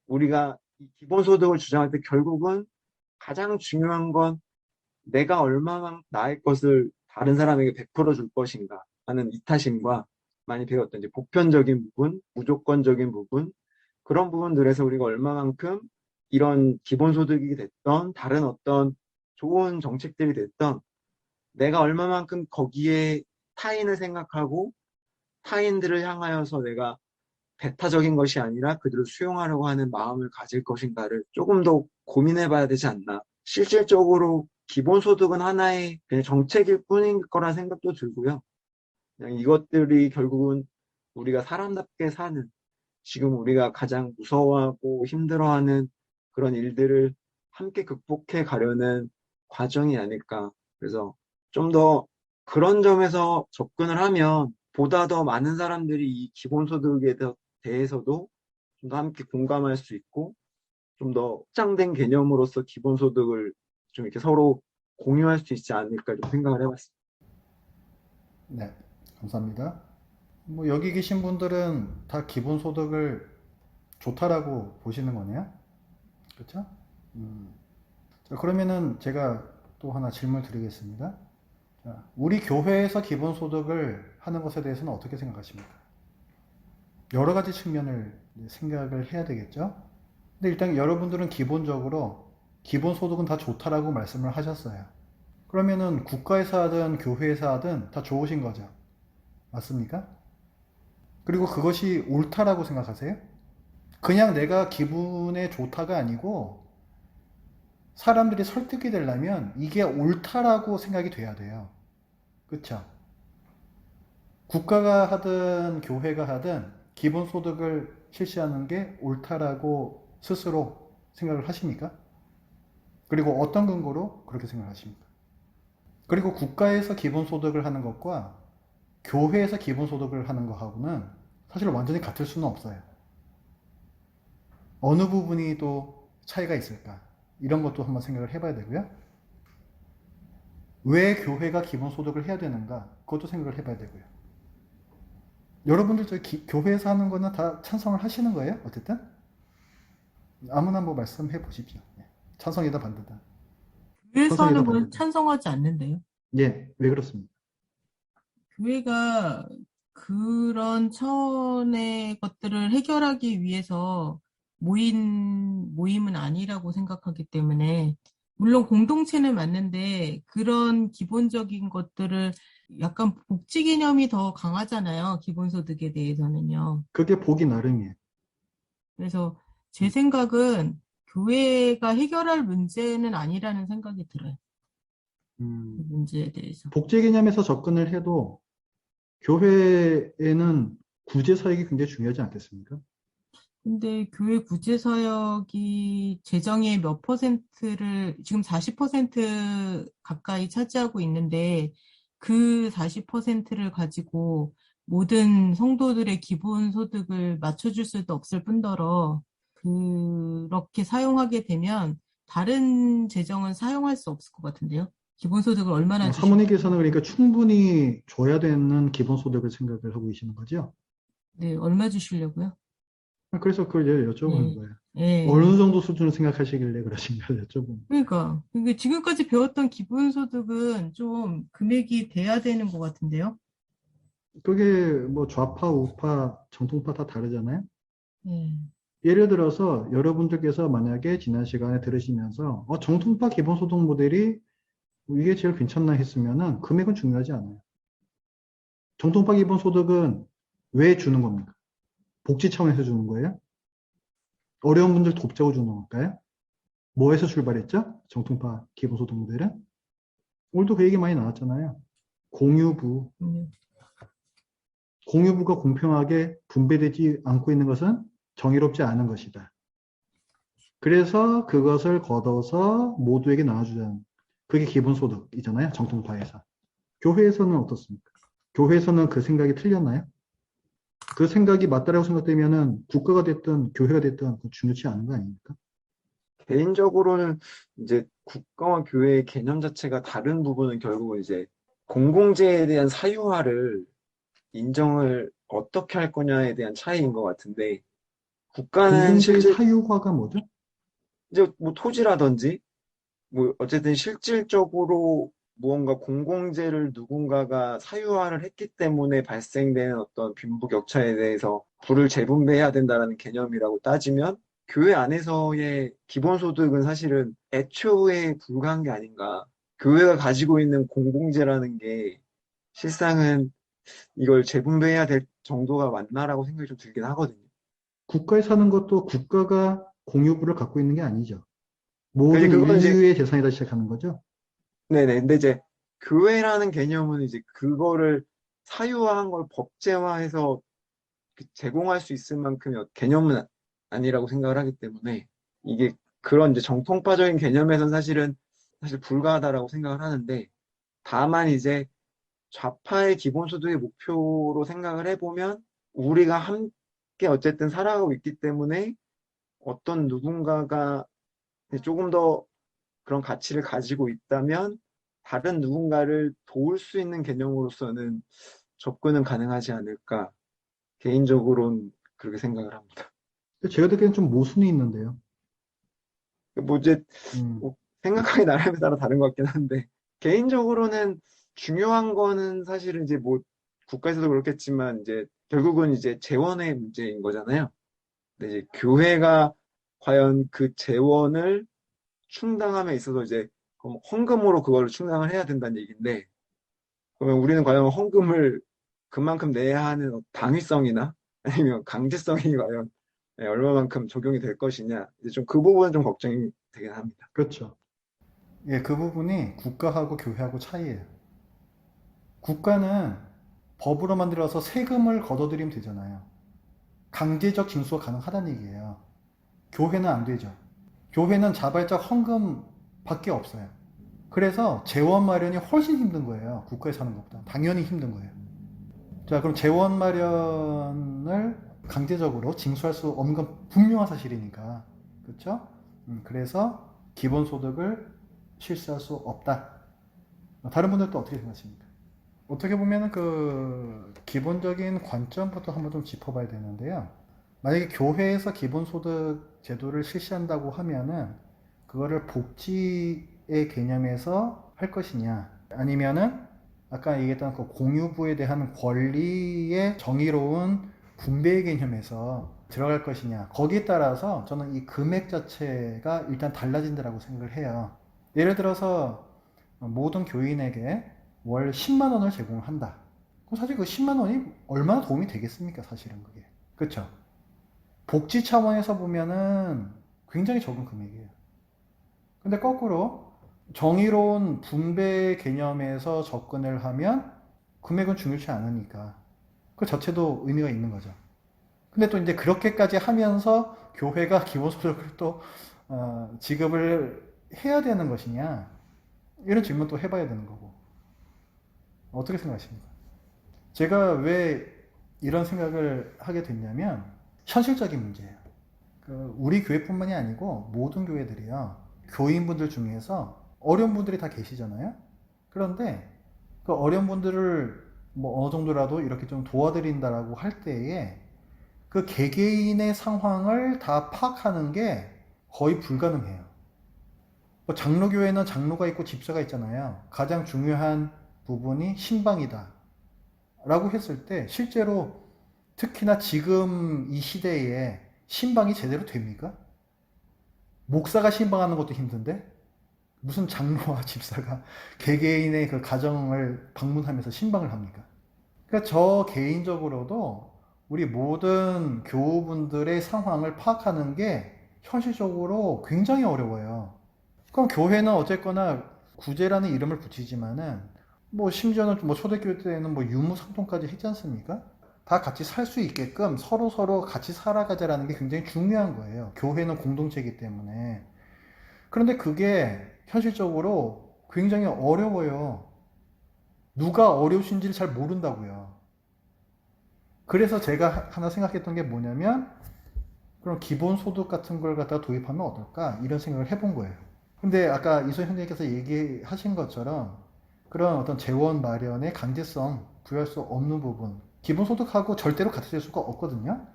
우리가 이 기본소득을 주장할 때 결국은 가장 중요한 건 내가 얼마나 나의 것을 다른 사람에게 베풀어 줄 것인가 하는 이타심과 많이 배웠던 이제 보편적인 부분, 무조건적인 부분, 그런 부분들에서 우리가 얼마만큼 이런 기본소득이 됐던 다른 어떤 좋은 정책들이 됐던 내가 얼마만큼 거기에 타인을 생각하고 타인들을 향하여서 내가 배타적인 것이 아니라 그들을 수용하려고 하는 마음을 가질 것인가를 조금 더 고민해 봐야 되지 않나. 실질적으로 기본소득은 하나의 그냥 정책일 뿐인 거란 생각도 들고요. 그냥 이것들이 결국은 우리가 사람답게 사는, 지금 우리가 가장 무서워하고 힘들어하는 그런 일들을 함께 극복해 가려는 과정이 아닐까. 그래서 좀 더 그런 점에서 접근을 하면 보다 더 많은 사람들이 이 기본소득에 대해서도 좀 더 함께 공감할 수 있고, 좀 더 확장된 개념으로서 기본소득을 좀 이렇게 서로 공유할 수 있지 않을까 좀 생각을 해봤습니다. 네, 감사합니다. 뭐 여기 계신 분들은 다 기본소득을 좋다라고 보시는 거네요. 그렇죠? 자, 그러면은 제가 또 하나 질문 드리겠습니다. 자, 우리 교회에서 기본소득을 하는 것에 대해서는 어떻게 생각하십니까? 여러 가지 측면을 생각을 해야 되겠죠? 근데 일단 여러분들은 기본적으로 기본소득은 다 좋다라고 말씀을 하셨어요. 그러면은 국가에서 하든 교회에서 하든 다 좋으신 거죠. 맞습니까? 그리고 그것이 옳다라고 생각하세요? 그냥 내가 기분에 좋다가 아니고 사람들이 설득이 되려면 이게 옳다라고 생각이 돼야 돼요. 그쵸? 국가가 하든 교회가 하든 기본소득을 실시하는 게 옳다라고 스스로 생각을 하십니까? 그리고 어떤 근거로 그렇게 생각하십니까? 그리고 국가에서 기본소득을 하는 것과 교회에서 기본소득을 하는 것하고는 사실 완전히 같을 수는 없어요. 어느 부분이 또 차이가 있을까? 이런 것도 한번 생각을 해봐야 되고요. 왜 교회가 기본소득을 해야 되는가? 그것도 생각을 해봐야 되고요. 여러분들 교회에서 하는 거는 다 찬성을 하시는 거예요? 어쨌든? 아무나 뭐 말씀해 보십시오. 예. 찬성이다 반대다. 교회에서 하는 찬성이다 건 반대다. 찬성하지 않는데요. 예, 왜 그렇습니까? 교회가 그런 차원의 것들을 해결하기 위해서 모임은 아니라고 생각하기 때문에, 물론 공동체는 맞는데 그런 기본적인 것들을 약간 복지 개념이 더 강하잖아요. 기본소득에 대해서는요. 그게 보기 나름이에요. 그래서 제 생각은 교회가 해결할 문제는 아니라는 생각이 들어요. 이 문제에 대해서. 복지 개념에서 접근을 해도 교회에는 구제 사역이 굉장히 중요하지 않겠습니까? 근데 교회 구제사역이 재정의 몇 퍼센트를 지금 40% 가까이 차지하고 있는데, 그 40%를 가지고 모든 성도들의 기본 소득을 맞춰줄 수도 없을 뿐더러, 그렇게 사용하게 되면 다른 재정은 사용할 수 없을 것 같은데요. 기본 소득을 얼마나 주실까요? 사모님께서는 그러니까 충분히 줘야 되는 기본소득을 생각을 하고 계시는 거죠? 네, 얼마 주시려고요? 그래서 그걸 여쭤보는 네. 거예요. 예. 어느 정도 수준을 생각하시길래 그러신가 여쭤보는 거예요. 그러니까 지금까지 배웠던 기본소득은 좀 금액이 돼야 되는 것 같은데요. 그게 뭐 좌파, 우파, 정통파 다 다르잖아요. 네. 예를 들어서 여러분들께서 만약에 지난 시간에 들으시면서 정통파 기본소득 모델이 이게 제일 괜찮나 했으면은 금액은 중요하지 않아요. 정통파 기본소득은 왜 주는 겁니까? 복지 차원에서 주는 거예요? 어려운 분들 돕자고 주는 걸까요? 뭐에서 출발했죠? 정통파 기본소득 모델은? 오늘도 그 얘기 많이 나왔잖아요. 공유부. 공유부가 공평하게 분배되지 않고 있는 것은 정의롭지 않은 것이다. 그래서 그것을 걷어서 모두에게 나눠주자는, 그게 기본소득이잖아요. 정통파에서. 교회에서는 어떻습니까? 교회에서는 그 생각이 틀렸나요? 그 생각이 맞다라고 생각되면은 국가가 됐든 교회가 됐든 중요치 않은 거 아닙니까? 개인적으로는 이제 국가와 교회의 개념 자체가 다른 부분은 결국은 이제 공공재에 대한 사유화를 인정을 어떻게 할 거냐에 대한 차이인 것 같은데, 국가는 공공재의 실제 사유화가 뭐죠? 이제 뭐 토지라든지 뭐 어쨌든 실질적으로 무언가 공공재를 누군가가 사유화를 했기 때문에 발생되는 어떤 빈부격차에 대해서 부를 재분배해야 된다는 개념이라고 따지면, 교회 안에서의 기본소득은 사실은 애초에 불가한 게 아닌가. 교회가 가지고 있는 공공재라는 게 실상은 이걸 재분배해야 될 정도가 맞나라고 생각이 좀 들긴 하거든요. 국가에 사는 것도 국가가 공유부를 갖고 있는 게 아니죠. 이제 모든 그건 이제 인류의 재산이다 시작하는 거죠. 네네. 근데 이제 교회라는 개념은 이제 그거를 사유화한 걸 법제화해서 제공할 수 있을 만큼의 개념은 아니라고 생각을 하기 때문에, 이게 그런 이제 정통파적인 개념에선 사실 불가하다라고 생각을 하는데, 다만 이제 좌파의 기본소득의 목표로 생각을 해보면, 우리가 함께 어쨌든 살아가고 있기 때문에 어떤 누군가가 조금 더 그런 가치를 가지고 있다면 다른 누군가를 도울 수 있는 개념으로서는 접근은 가능하지 않을까. 개인적으로는 그렇게 생각을 합니다. 제가 듣기에는 좀 모순이 있는데요. 뭐 이제 음, 뭐 생각하기 나름에 따라 다른 것 같긴 한데, 개인적으로는 중요한 거는 사실은 이제 뭐 국가에서도 그렇겠지만 이제 결국은 이제 재원의 문제인 거잖아요. 근데 이제 교회가 과연 그 재원을 충당함에 있어서 이제 그럼 헌금으로 그걸 충당을 해야 된다는 얘기인데, 그러면 우리는 과연 헌금을 그만큼 내야 하는 당위성이나 아니면 강제성이 과연 얼마만큼 적용이 될 것이냐, 이제 좀 그 부분은 좀 걱정이 되긴 합니다. 그렇죠. 예, 그 부분이 국가하고 교회하고 차이예요. 국가는 법으로 만들어서 세금을 걷어들이면 되잖아요. 강제적 징수가 가능하다는 얘기예요. 교회는 안 되죠. 교회는 자발적 헌금밖에 없어요. 그래서 재원 마련이 훨씬 힘든 거예요. 국가에 사는 것보다. 당연히 힘든 거예요. 자, 그럼 재원 마련을 강제적으로 징수할 수 없는 건 분명한 사실이니까. 그렇죠? 그래서 기본소득을 실시할 수 없다. 다른 분들도 어떻게 생각하십니까? 어떻게 보면 그 기본적인 관점부터 한번 좀 짚어봐야 되는데요. 만약에 교회에서 기본소득 제도를 실시한다고 하면은 그거를 복지의 개념에서 할 것이냐, 아니면은 아까 얘기했던 그 공유부에 대한 권리의 정의로운 분배의 개념에서 들어갈 것이냐, 거기에 따라서 저는 이 금액 자체가 일단 달라진다라고 생각을 해요. 예를 들어서 모든 교인에게 월 10만 원을 제공한다. 그럼 사실 그 10만 원이 얼마나 도움이 되겠습니까? 사실은 그게. 그렇죠? 복지 차원에서 보면은 굉장히 적은 금액이에요. 근데 거꾸로 정의로운 분배 개념에서 접근을 하면 금액은 중요치 않으니까 그 자체도 의미가 있는 거죠. 근데 또 이제 그렇게까지 하면서 교회가 기본소득을 또 지급을 해야 되는 것이냐, 이런 질문 또 해봐야 되는 거고. 어떻게 생각하십니까? 제가 왜 이런 생각을 하게 됐냐면 현실적인 문제예요. 우리 교회뿐만이 아니고 모든 교회들이요, 교인분들 중에서 어려운 분들이 다 계시잖아요. 그런데 그 어려운 분들을 뭐 어느 정도라도 이렇게 좀 도와드린다라고 할 때에 그 개개인의 상황을 다 파악하는 게 거의 불가능해요. 뭐 장로교회는 장로가 있고 집사가 있잖아요. 가장 중요한 부분이 신방이다 라고 했을 때 실제로 특히나 지금 이 시대에 신방이 제대로 됩니까? 목사가 신방하는 것도 힘든데 무슨 장로와 집사가 개개인의 그 가정을 방문하면서 신방을 합니까? 그러니까 저 개인적으로도 우리 모든 교우분들의 상황을 파악하는 게 현실적으로 굉장히 어려워요. 그럼 교회는 어쨌거나 구제라는 이름을 붙이지만은 뭐 심지어는 뭐 초대교회 때는 뭐 유무상통까지 했지 않습니까? 다 같이 살 수 있게끔 서로 같이 살아가자라는 게 굉장히 중요한 거예요. 교회는 공동체이기 때문에. 그런데 그게 현실적으로 굉장히 어려워요. 누가 어려우신지를 잘 모른다고요. 그래서 제가 하나 생각했던 게 뭐냐면, 그럼 기본소득 같은 걸 갖다가 도입하면 어떨까? 이런 생각을 해본 거예요. 근데 아까 이소희 선생님께서 얘기하신 것처럼 그런 어떤 재원 마련의 강제성 부여할 수 없는 부분, 기본소득하고 절대로 같이 될 수가 없거든요.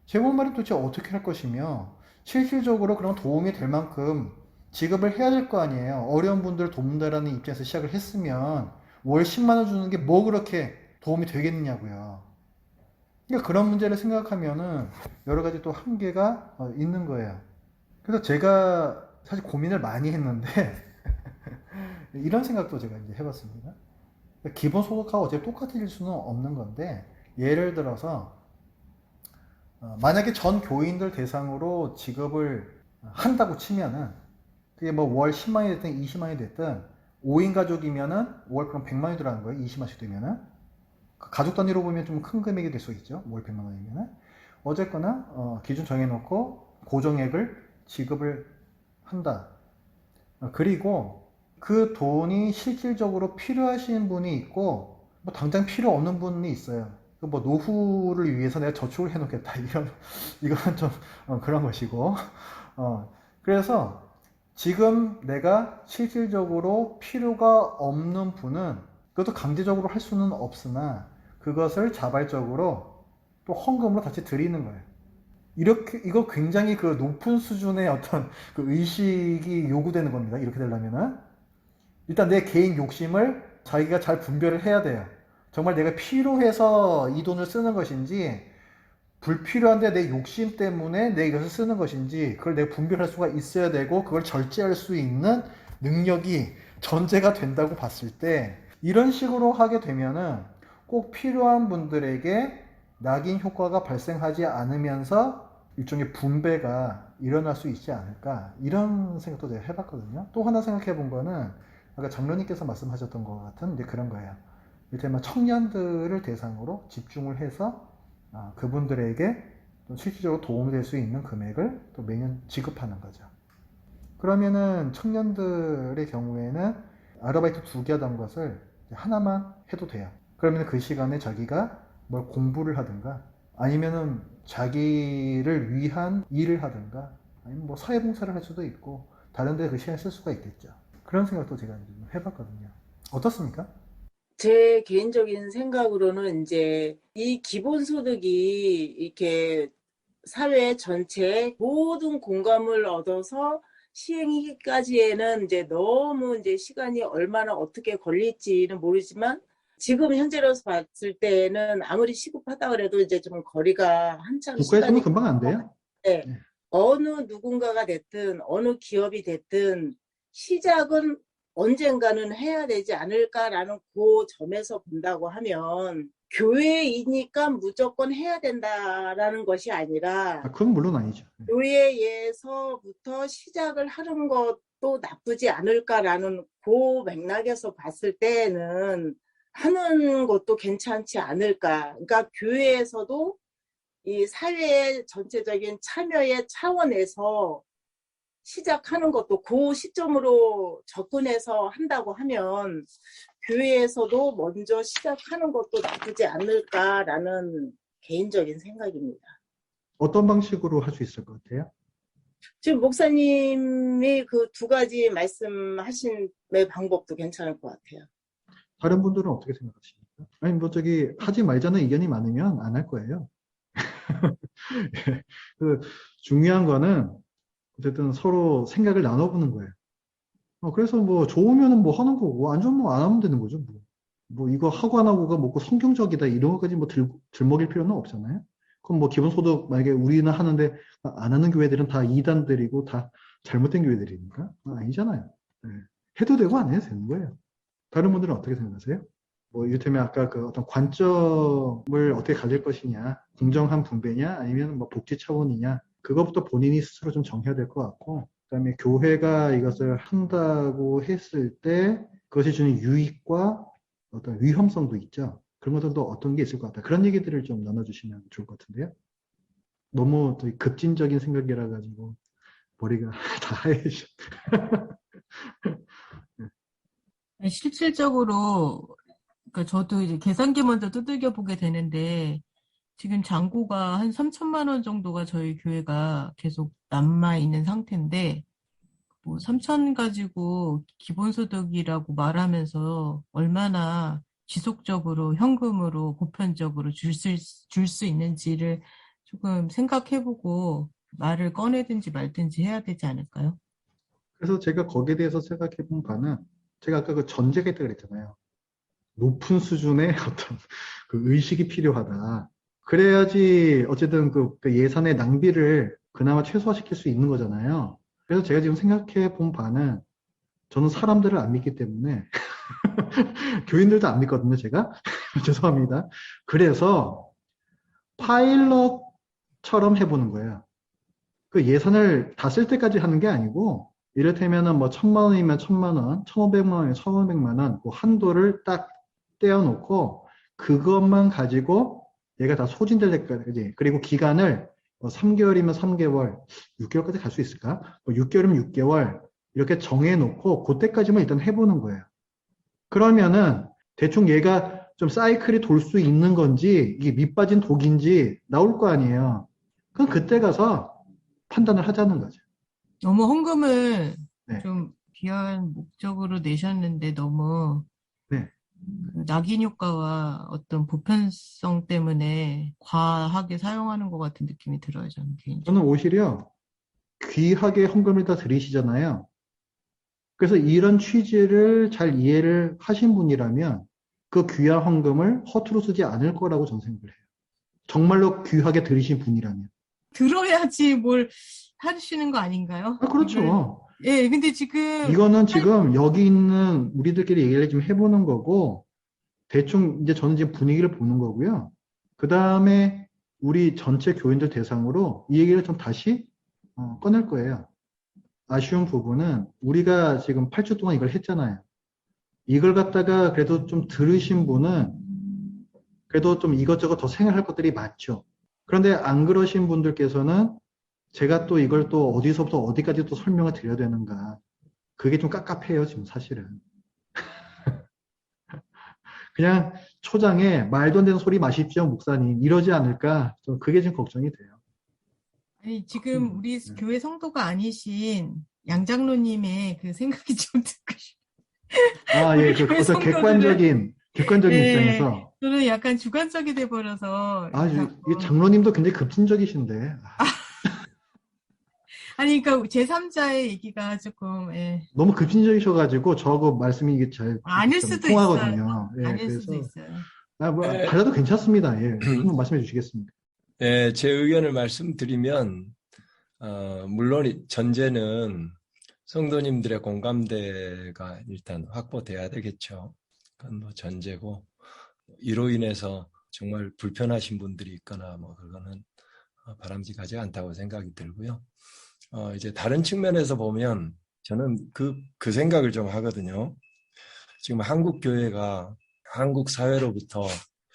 재원 마련 도대체 어떻게 할 것이며 실질적으로 그런 도움이 될 만큼 지급을 해야 될 거 아니에요. 어려운 분들 돕는다라는 입장에서 시작을 했으면 월 10만 원 주는 게 뭐 그렇게 도움이 되겠느냐고요. 그러니까 그런 문제를 생각하면은 여러 가지 또 한계가 있는 거예요. 그래서 제가 사실 고민을 많이 했는데 이런 생각도 제가 이제 해봤습니다. 기본소득하고 어차피 똑같아질 수는 없는 건데, 예를 들어서 만약에 전 교인들 대상으로 지급을 한다고 치면은 그게 뭐 월 10만 원이 됐든 20만 원이 됐든 5인 가족이면은 월 그럼 100만 원이 들어가는 거예요. 20만씩 되면은. 가족 단위로 보면 좀 큰 금액이 될 수 있죠. 월 100만 원이면은. 어쨌거나 기준 정해놓고 고정액을 지급을 한다. 그리고 그 돈이 실질적으로 필요하신 분이 있고 뭐 당장 필요 없는 분이 있어요. 뭐 노후를 위해서 내가 저축을 해놓겠다, 이건 좀 그런 것이고, 그래서 지금 내가 실질적으로 필요가 없는 분은 그것도 강제적으로 할 수는 없으나 그것을 자발적으로 또 헌금으로 다시 드리는 거예요. 이거 굉장히 그 높은 수준의 어떤 그 의식이 요구되는 겁니다. 이렇게 되려면은 일단 내 개인 욕심을 자기가 잘 분별을 해야 돼요. 정말 내가 필요해서 이 돈을 쓰는 것인지, 불필요한데 내 욕심 때문에 내 이것을 쓰는 것인지, 그걸 내가 분별할 수가 있어야 되고, 그걸 절제할 수 있는 능력이 전제가 된다고 봤을 때, 이런 식으로 하게 되면은 꼭 필요한 분들에게 낙인 효과가 발생하지 않으면서 일종의 분배가 일어날 수 있지 않을까, 이런 생각도 제가 해봤거든요. 또 하나 생각해 본 거는 아까 장로님께서 말씀하셨던 것 같은 이제 그런 거예요. 이를테면 청년들을 대상으로 집중을 해서 그분들에게 실질적으로 도움이 될 수 있는 금액을 또 매년 지급하는 거죠. 그러면은 청년들의 경우에는 아르바이트 2개 하던 것을 하나만 해도 돼요. 그러면 그 시간에 자기가 뭘 공부를 하든가 아니면은 자기를 위한 일을 하든가 아니면 뭐 사회봉사를 할 수도 있고 다른 데 그 시간 쓸 수가 있겠죠. 그런 생각도 제가 좀 해봤거든요. 어떻습니까? 제 개인적인 생각으로는 이제 이 기본소득이 이렇게 사회 전체에 모든 공감을 얻어서 시행하기까지에는 이제 너무 이제 시간이 얼마나 어떻게 걸릴지는 모르지만 지금 현재로서 봤을 때는 아무리 시급하다 그래도 이제 좀 거리가 한참 국가에서는 시간이 금방 안 돼요. 네. 네. 어느 누군가가 됐든 어느 기업이 됐든 시작은 언젠가는 해야 되지 않을까라는 그 점에서 본다고 하면 교회이니까 무조건 해야 된다라는 것이 아니라 그건 물론 아니죠. 교회에서부터 시작을 하는 것도 나쁘지 않을까라는 그 맥락에서 봤을 때는 하는 것도 괜찮지 않을까. 그러니까 교회에서도 이 사회 전체적인 참여의 차원에서 시작하는 것도 그 시점으로 접근해서 한다고 하면 교회에서도 먼저 시작하는 것도 나쁘지 않을까라는 개인적인 생각입니다. 어떤 방식으로 할 수 있을 것 같아요? 지금 목사님이 그 2가지 말씀하신 방법도 괜찮을 것 같아요. 다른 분들은 어떻게 생각하십니까? 아니 뭐 저기 하지 말자는 의견이 많으면 안 할 거예요. 그 중요한 거는 어쨌든 서로 생각을 나눠보는 거예요. 그래서 뭐 좋으면은 뭐 하는 거고 안 좋으면 뭐 안 하면 되는 거죠. 뭐 이거 하고 안 하고가 뭐고 성경적이다 이런 것까지 뭐 들먹일 필요는 없잖아요. 그럼 뭐 기본소득 만약에 우리는 하는데 안 하는 교회들은 다 이단들이고 다 잘못된 교회들이니까 아니잖아요. 네. 해도 되고 안 해도 되는 거예요. 다른 분들은 어떻게 생각하세요? 뭐 이를테면 아까 그 어떤 관점을 어떻게 가질 것이냐, 공정한 분배냐, 아니면 뭐 복지 차원이냐, 그것부터 본인이 스스로 좀 정해야 될 것 같고, 그다음에 교회가 이것을 한다고 했을 때 그것이 주는 유익과 어떤 위험성도 있죠. 그런 것들도 어떤 게 있을 것 같다. 그런 얘기들을 좀 나눠주시면 좋을 것 같은데요. 너무 또 급진적인 생각이라 가지고 머리가 다 하얘져. 실질적으로 그러니까 저도 이제 계산기 먼저 두들겨 보게 되는데 지금 잔고가 한 3천만 원 정도가 저희 교회가 계속 남아 있는 상태인데 뭐 3천 가지고 기본소득이라고 말하면서 얼마나 지속적으로 현금으로 보편적으로 줄 수 있는지를 조금 생각해보고 말을 꺼내든지 말든지 해야 되지 않을까요? 그래서 제가 거기에 대해서 생각해 본 바는 제가 아까 그 전제가 있다고 그랬잖아요. 높은 수준의 어떤 그 의식이 필요하다. 그래야지 어쨌든 그 예산의 낭비를 그나마 최소화시킬 수 있는 거잖아요. 그래서 제가 지금 생각해 본 바는 저는 사람들을 안 믿기 때문에 교인들도 안 믿거든요, 제가. 죄송합니다. 그래서 파일럿처럼 해보는 거예요. 그 예산을 다 쓸 때까지 하는 게 아니고 이를테면은 뭐 1,000만 원이면 1,000만 원, 1,500만 원이면 1,500만 원, 그 한도를 딱 떼어놓고 그것만 가지고 얘가 다 소진될 때까지 그리고 기간을 뭐 3개월이면 3개월, 6개월까지 갈 수 있을까? 뭐 6개월이면 6개월 이렇게 정해놓고 그때까지만 일단 해보는 거예요. 그러면은 대충 얘가 좀 사이클이 돌 수 있는 건지 이게 밑 빠진 독인지 나올 거 아니에요. 그럼 그때 가서 판단을 하자는 거죠. 너무 헌금을 네. 좀 귀한 목적으로 내셨는데 너무 네. 그 낙인 효과와 어떤 보편성 때문에 과하게 사용하는 것 같은 느낌이 들어요, 저는 개인적으로. 저는 오히려 귀하게 헌금을 다 드리시잖아요. 그래서 이런 취지를 잘 이해를 하신 분이라면 그 귀한 헌금을 허투루 쓰지 않을 거라고 저는 생각을 해요. 정말로 귀하게 드리신 분이라면. 들어야지 뭘 하시는 거 아닌가요? 그렇죠. 예, 근데 지금 이거는 지금 여기 있는 우리들끼리 얘기를 좀 해보는 거고, 대충 이제 저는 지금 분위기를 보는 거고요. 그 다음에 우리 전체 교인들 대상으로 이 얘기를 좀 다시 꺼낼 거예요. 아쉬운 부분은 우리가 지금 8주 동안 이걸 했잖아요. 이걸 갖다가 그래도 좀 들으신 분은 그래도 좀 이것저것 더 생각할 것들이 많죠. 그런데 안 그러신 분들께서는 제가 또 이걸 또 어디서부터 어디까지 또 설명을 드려야 되는가. 그게 좀 깝깝해요, 지금 사실은. 그냥 초장에 말도 안 되는 소리 마십시오, 목사님. 이러지 않을까? 좀 그게 좀 걱정이 돼요. 아니, 지금 우리 네. 교회 성도가 아니신 양장로님의 그 생각이 좀 듣고 싶어요. 아, 예, 우리 그 교회 어떤 성도들은, 객관적인 네, 입장에서, 저는 약간 주관적이 돼버려서, 아, 이 자꾸. 장로님도 굉장히 급진적이신데, 아니, 그러니까 제3자의 얘기가 조금, 예, 너무 급진적이셔가지고, 저하고 말씀이 이게 잘 아닐 좀 수도 있어요. 통하거든요. 예, 아닐 수도 그래서, 있어요. 아, 뭐, 에, 달라도 괜찮습니다. 예, 한번 말씀해 주시겠습니다. 예, 제 의견을 말씀드리면, 물론 전제는 성도님들의 공감대가 일단 확보돼야 되겠죠. 그건 뭐 전제고, 이로 인해서 정말 불편하신 분들이 있거나 뭐 그거는 바람직하지 않다고 생각이 들고요. 이제 다른 측면에서 보면 저는 그 생각을 좀 하거든요. 지금 한국 교회가 한국 사회로부터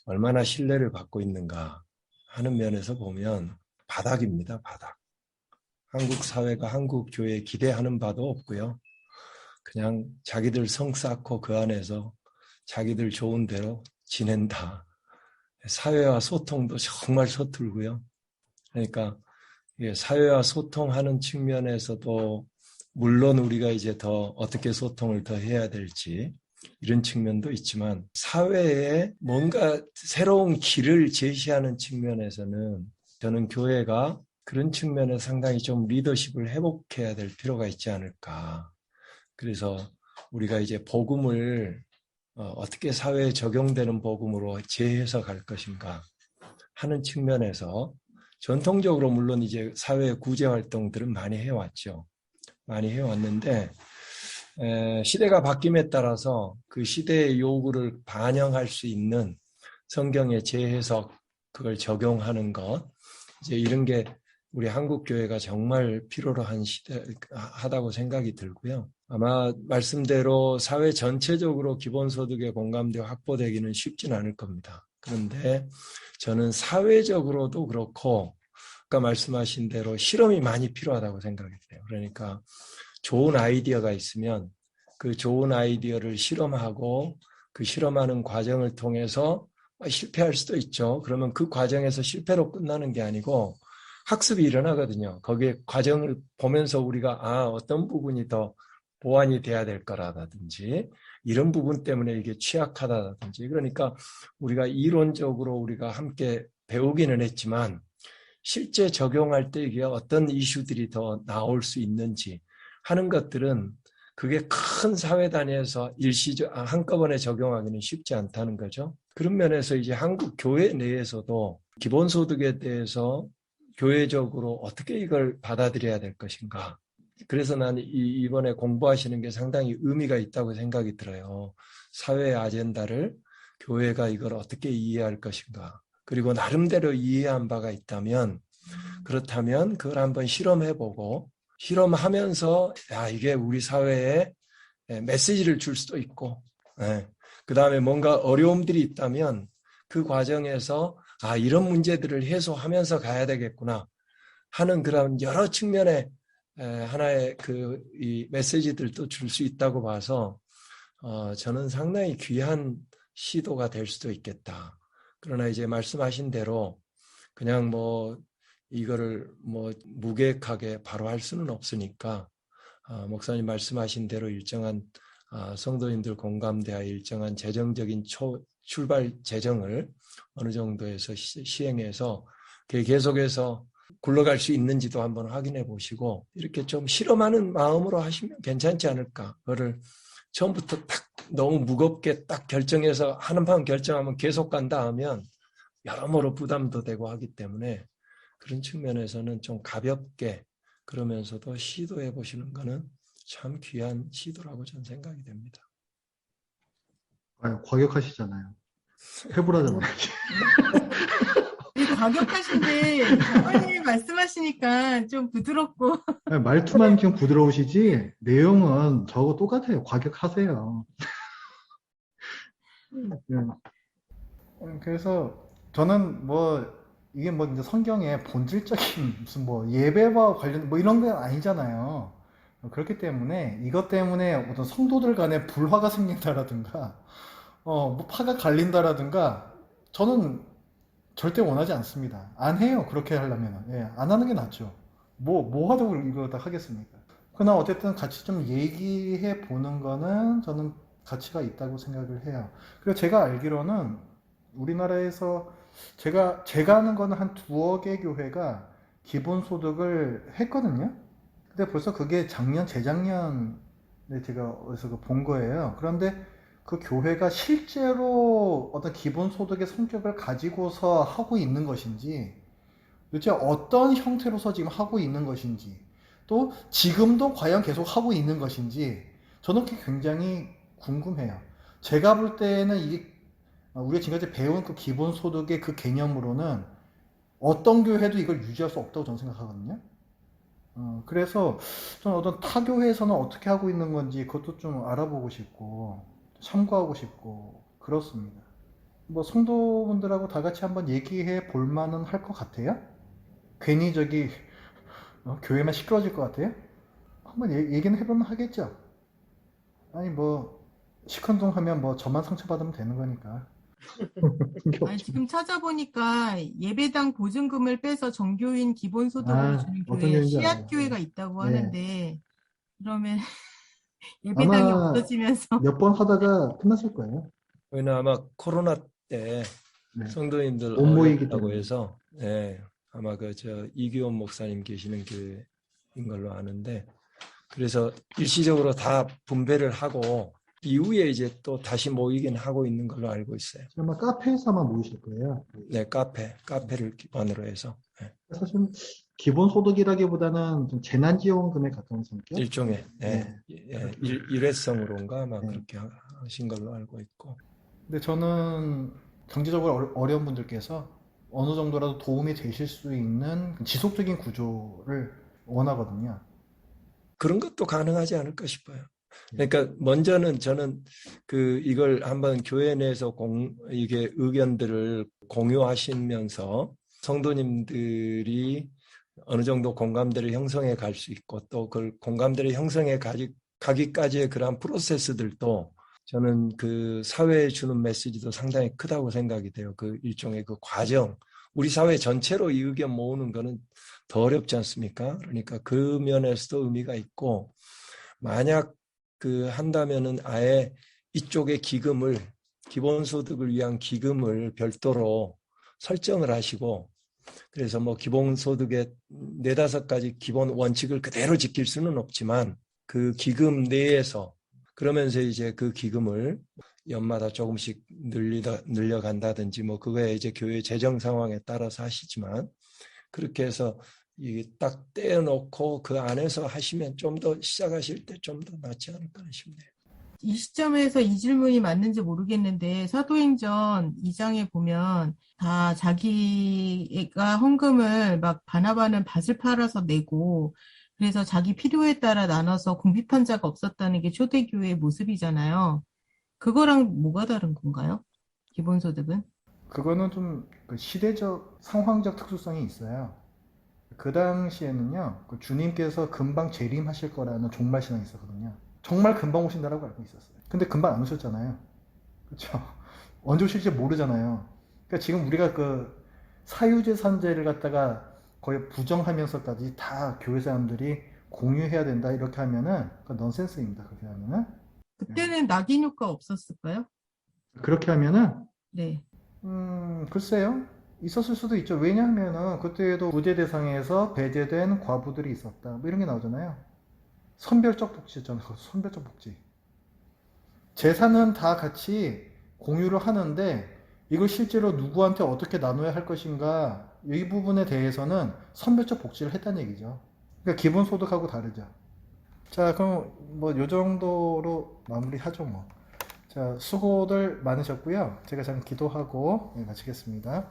얼마나 신뢰를 받고 있는가 하는 면에서 보면 바닥입니다, 바닥. 한국 사회가 한국 교회에 기대하는 바도 없고요. 그냥 자기들 성 쌓고 그 안에서 자기들 좋은 대로 지낸다. 사회와 소통도 정말 서툴고요. 그러니까 사회와 소통하는 측면에서도 물론 우리가 이제 더 어떻게 소통을 더 해야 될지 이런 측면도 있지만 사회에 뭔가 새로운 길을 제시하는 측면에서는 저는 교회가 그런 측면에 상당히 좀 리더십을 회복해야 될 필요가 있지 않을까. 그래서 우리가 이제 복음을 어떻게 사회에 적용되는 복음으로 재해석할 것인가 하는 측면에서 전통적으로 물론 이제 사회 구제 활동들은 많이 해왔죠. 많이 해왔는데 시대가 바뀜에 따라서 그 시대의 요구를 반영할 수 있는 성경의 재해석 그걸 적용하는 것 이제 이런 게 우리 한국 교회가 정말 필요로 한 하다고 생각이 들고요. 아마 말씀대로 사회 전체적으로 기본소득의 공감대 확보되기는 쉽진 않을 겁니다. 그런데 저는 사회적으로도 그렇고 아까 말씀하신 대로 실험이 많이 필요하다고 생각이 돼요. 그러니까 좋은 아이디어가 있으면 그 좋은 아이디어를 실험하고 그 실험하는 과정을 통해서 실패할 수도 있죠. 그러면 그 과정에서 실패로 끝나는 게 아니고 학습이 일어나거든요. 거기에 과정을 보면서 우리가 어떤 부분이 더 보완이 돼야 될 거라든지 이런 부분 때문에 이게 취약하다든지 그러니까 우리가 이론적으로 우리가 함께 배우기는 했지만 실제 적용할 때 이게 어떤 이슈들이 더 나올 수 있는지 하는 것들은 그게 큰 사회 단위에서 한꺼번에 적용하기는 쉽지 않다는 거죠. 그런 면에서 이제 한국 교회 내에서도 기본소득에 대해서 교회적으로 어떻게 이걸 받아들여야 될 것인가. 그래서 나는 이번에 공부하시는 게 상당히 의미가 있다고 생각이 들어요. 사회의 아젠다를 교회가 이걸 어떻게 이해할 것인가. 그리고 나름대로 이해한 바가 있다면 그렇다면 그걸 한번 실험해보고 실험하면서 이게 우리 사회에 메시지를 줄 수도 있고 그 다음에 뭔가 어려움들이 있다면 그 과정에서 이런 문제들을 해소하면서 가야 되겠구나 하는 그런 여러 측면의 하나의 이 메시지들도 줄 수 있다고 봐서 저는 상당히 귀한 시도가 될 수도 있겠다. 그러나 이제 말씀하신 대로 그냥 이거를 무계획하게 바로 할 수는 없으니까 목사님 말씀하신 대로 일정한 성도님들 공감대와 일정한 재정적인 출발 재정을 어느 정도에서 시행해서 계속해서 굴러갈 수 있는지도 한번 확인해 보시고 이렇게 좀 실험하는 마음으로 하시면 괜찮지 않을까. 그거를 처음부터 딱 너무 무겁게 딱 결정해서 하는 판 결정하면 계속 간다 하면 여러모로 부담도 되고 하기 때문에 그런 측면에서는 좀 가볍게 그러면서도 시도해 보시는 것은 참 귀한 시도라고 저는 생각이 됩니다. 과격하시잖아요. 해보라잖아요. 과격하신데 장관님이 말씀하시니까 좀 부드럽고 말투만 좀 부드러우시지 내용은 저하고 똑같아요. 과격하세요. 그래서 저는 이게 이제 성경의 본질적인 무슨 예배와 관련 이런 건 아니잖아요. 그렇기 때문에 이것 때문에 어떤 성도들 간에 불화가 생긴다라든가 뭐 파가 갈린다라든가 저는 절대 원하지 않습니다. 안 해요. 그렇게 하려면. 예, 안 하는 게 낫죠. 뭐 하자고 이거 다 하겠습니까? 그러나 어쨌든 같이 좀 얘기해 보는 거는 저는 가치가 있다고 생각을 해요. 그리고 제가 알기로는 우리나라에서 제가 아는 거는 한 두어 개 교회가 기본소득을 했거든요. 근데 벌써 그게 재작년에 제가 어디서 본 거예요. 그런데 그 교회가 실제로 어떤 기본소득의 성격을 가지고서 하고 있는 것인지, 도대체 어떤 형태로서 지금 하고 있는 것인지, 또 지금도 과연 계속 하고 있는 것인지, 저는 그게 굉장히 궁금해요. 제가 볼 때는 이게 우리가 지금까지 배운 그 기본소득의 그 개념으로는 어떤 교회도 이걸 유지할 수 없다고 저는 생각하거든요. 그래서 저는 어떤 타 교회에서는 어떻게 하고 있는 건지 그것도 좀 알아보고 싶고 참고하고 싶고 그렇습니다. 뭐 성도분들하고 다 같이 한번 얘기해 볼 만은 할 것 같아요. 괜히 저기 교회만 시끄러질 것 같아요. 한번 얘기는 해보면 하겠죠. 아니 뭐 시큰둥하면 뭐 저만 상처받으면 되는 거니까. 아니, 지금 찾아보니까 예배당 보증금을 빼서 정교인 기본소득으로 주는 어떤 교회, 교회인지 씨앗 알아요. 교회가 있다고 네. 하는데, 그러면 예배당이 아마 없어지면서 몇 번 하다가 끝났을 거예요. 왜냐 아마 코로나 때 네. 성도님들 못 모이기 어렵다고 때문에. 해서 아마 이규원 목사님 계시는 교회인 걸로 아는데 그래서 일시적으로 다 분배를 하고 이후에 이제 또 다시 모이긴 하고 있는 걸로 알고 있어요. 아마 카페에서 아마 모이실 거예요. 네, 카페를 기반으로 해서 사실 기본소득이라기보다는 좀 재난지원금에 가까운 성격? 일종의 네. 일회성으로인가 아마 네. 그렇게 하신 걸로 알고 있고. 근데 저는 경제적으로 어려운 분들께서 어느 정도라도 도움이 되실 수 있는 지속적인 구조를 원하거든요. 그런 것도 가능하지 않을까 싶어요. 그러니까 먼저는 저는 이걸 한번 교회 내에서 이게 의견들을 공유하시면서 성도님들이 어느 정도 공감대를 형성해 갈 수 있고 또 그 공감대를 형성해 가기까지의 그러한 프로세스들도 저는 그 사회에 주는 메시지도 상당히 크다고 생각이 돼요. 그 일종의 그 과정. 우리 사회 전체로 이 의견 모으는 거는 더 어렵지 않습니까? 그러니까 그 면에서도 의미가 있고 만약 한다면은 아예 이쪽의 기본소득을 위한 기금을 별도로 설정을 하시고 그래서 뭐 기본소득의 4-5가지 기본 원칙을 그대로 지킬 수는 없지만 그 기금 내에서 그러면서 이제 그 기금을 연마다 조금씩 늘려간다든지 뭐 그거에 이제 교회 재정 상황에 따라서 하시지만 그렇게 해서 이게 딱 떼어놓고 그 안에서 하시면 좀 더 시작하실 때 좀 더 낫지 않을까 싶네요. 이 시점에서 이 질문이 맞는지 모르겠는데 사도행전 2장에 보면 다 자기가 헌금을 막 바나바는 밭을 팔아서 내고 그래서 자기 필요에 따라 나눠서 궁핍한 자가 없었다는 게 초대교회의 모습이잖아요. 그거랑 뭐가 다른 건가요? 기본소득은? 그거는 좀 시대적, 상황적 특수성이 있어요. 그 당시에는요, 주님께서 금방 재림하실 거라는 종말신앙이 있었거든요. 정말 금방 오신다라고 알고 있었어요. 근데 금방 안 오셨잖아요. 그렇죠? 언제 오실지 모르잖아요. 그러니까 지금 우리가 사유재산제를 갖다가 거의 부정하면서까지 다 교회 사람들이 공유해야 된다 이렇게 하면은 그 넌센스입니다. 그렇게 하면은. 그때는 낙인 효과 없었을까요? 그렇게 하면은 네. 글쎄요. 있었을 수도 있죠. 왜냐하면은 그때에도 구제 대상에서 배제된 과부들이 있었다. 뭐 이런 게 나오잖아요. 선별적 복지였잖아요. 선별적 복지. 재산은 다 같이 공유를 하는데 이걸 실제로 누구한테 어떻게 나눠야 할 것인가 이 부분에 대해서는 선별적 복지를 했다는 얘기죠. 그러니까 기본소득하고 다르죠. 자, 그럼 뭐 요 정도로 마무리하죠 뭐. 자, 수고들 많으셨고요. 제가 잠깐 기도하고 마치겠습니다.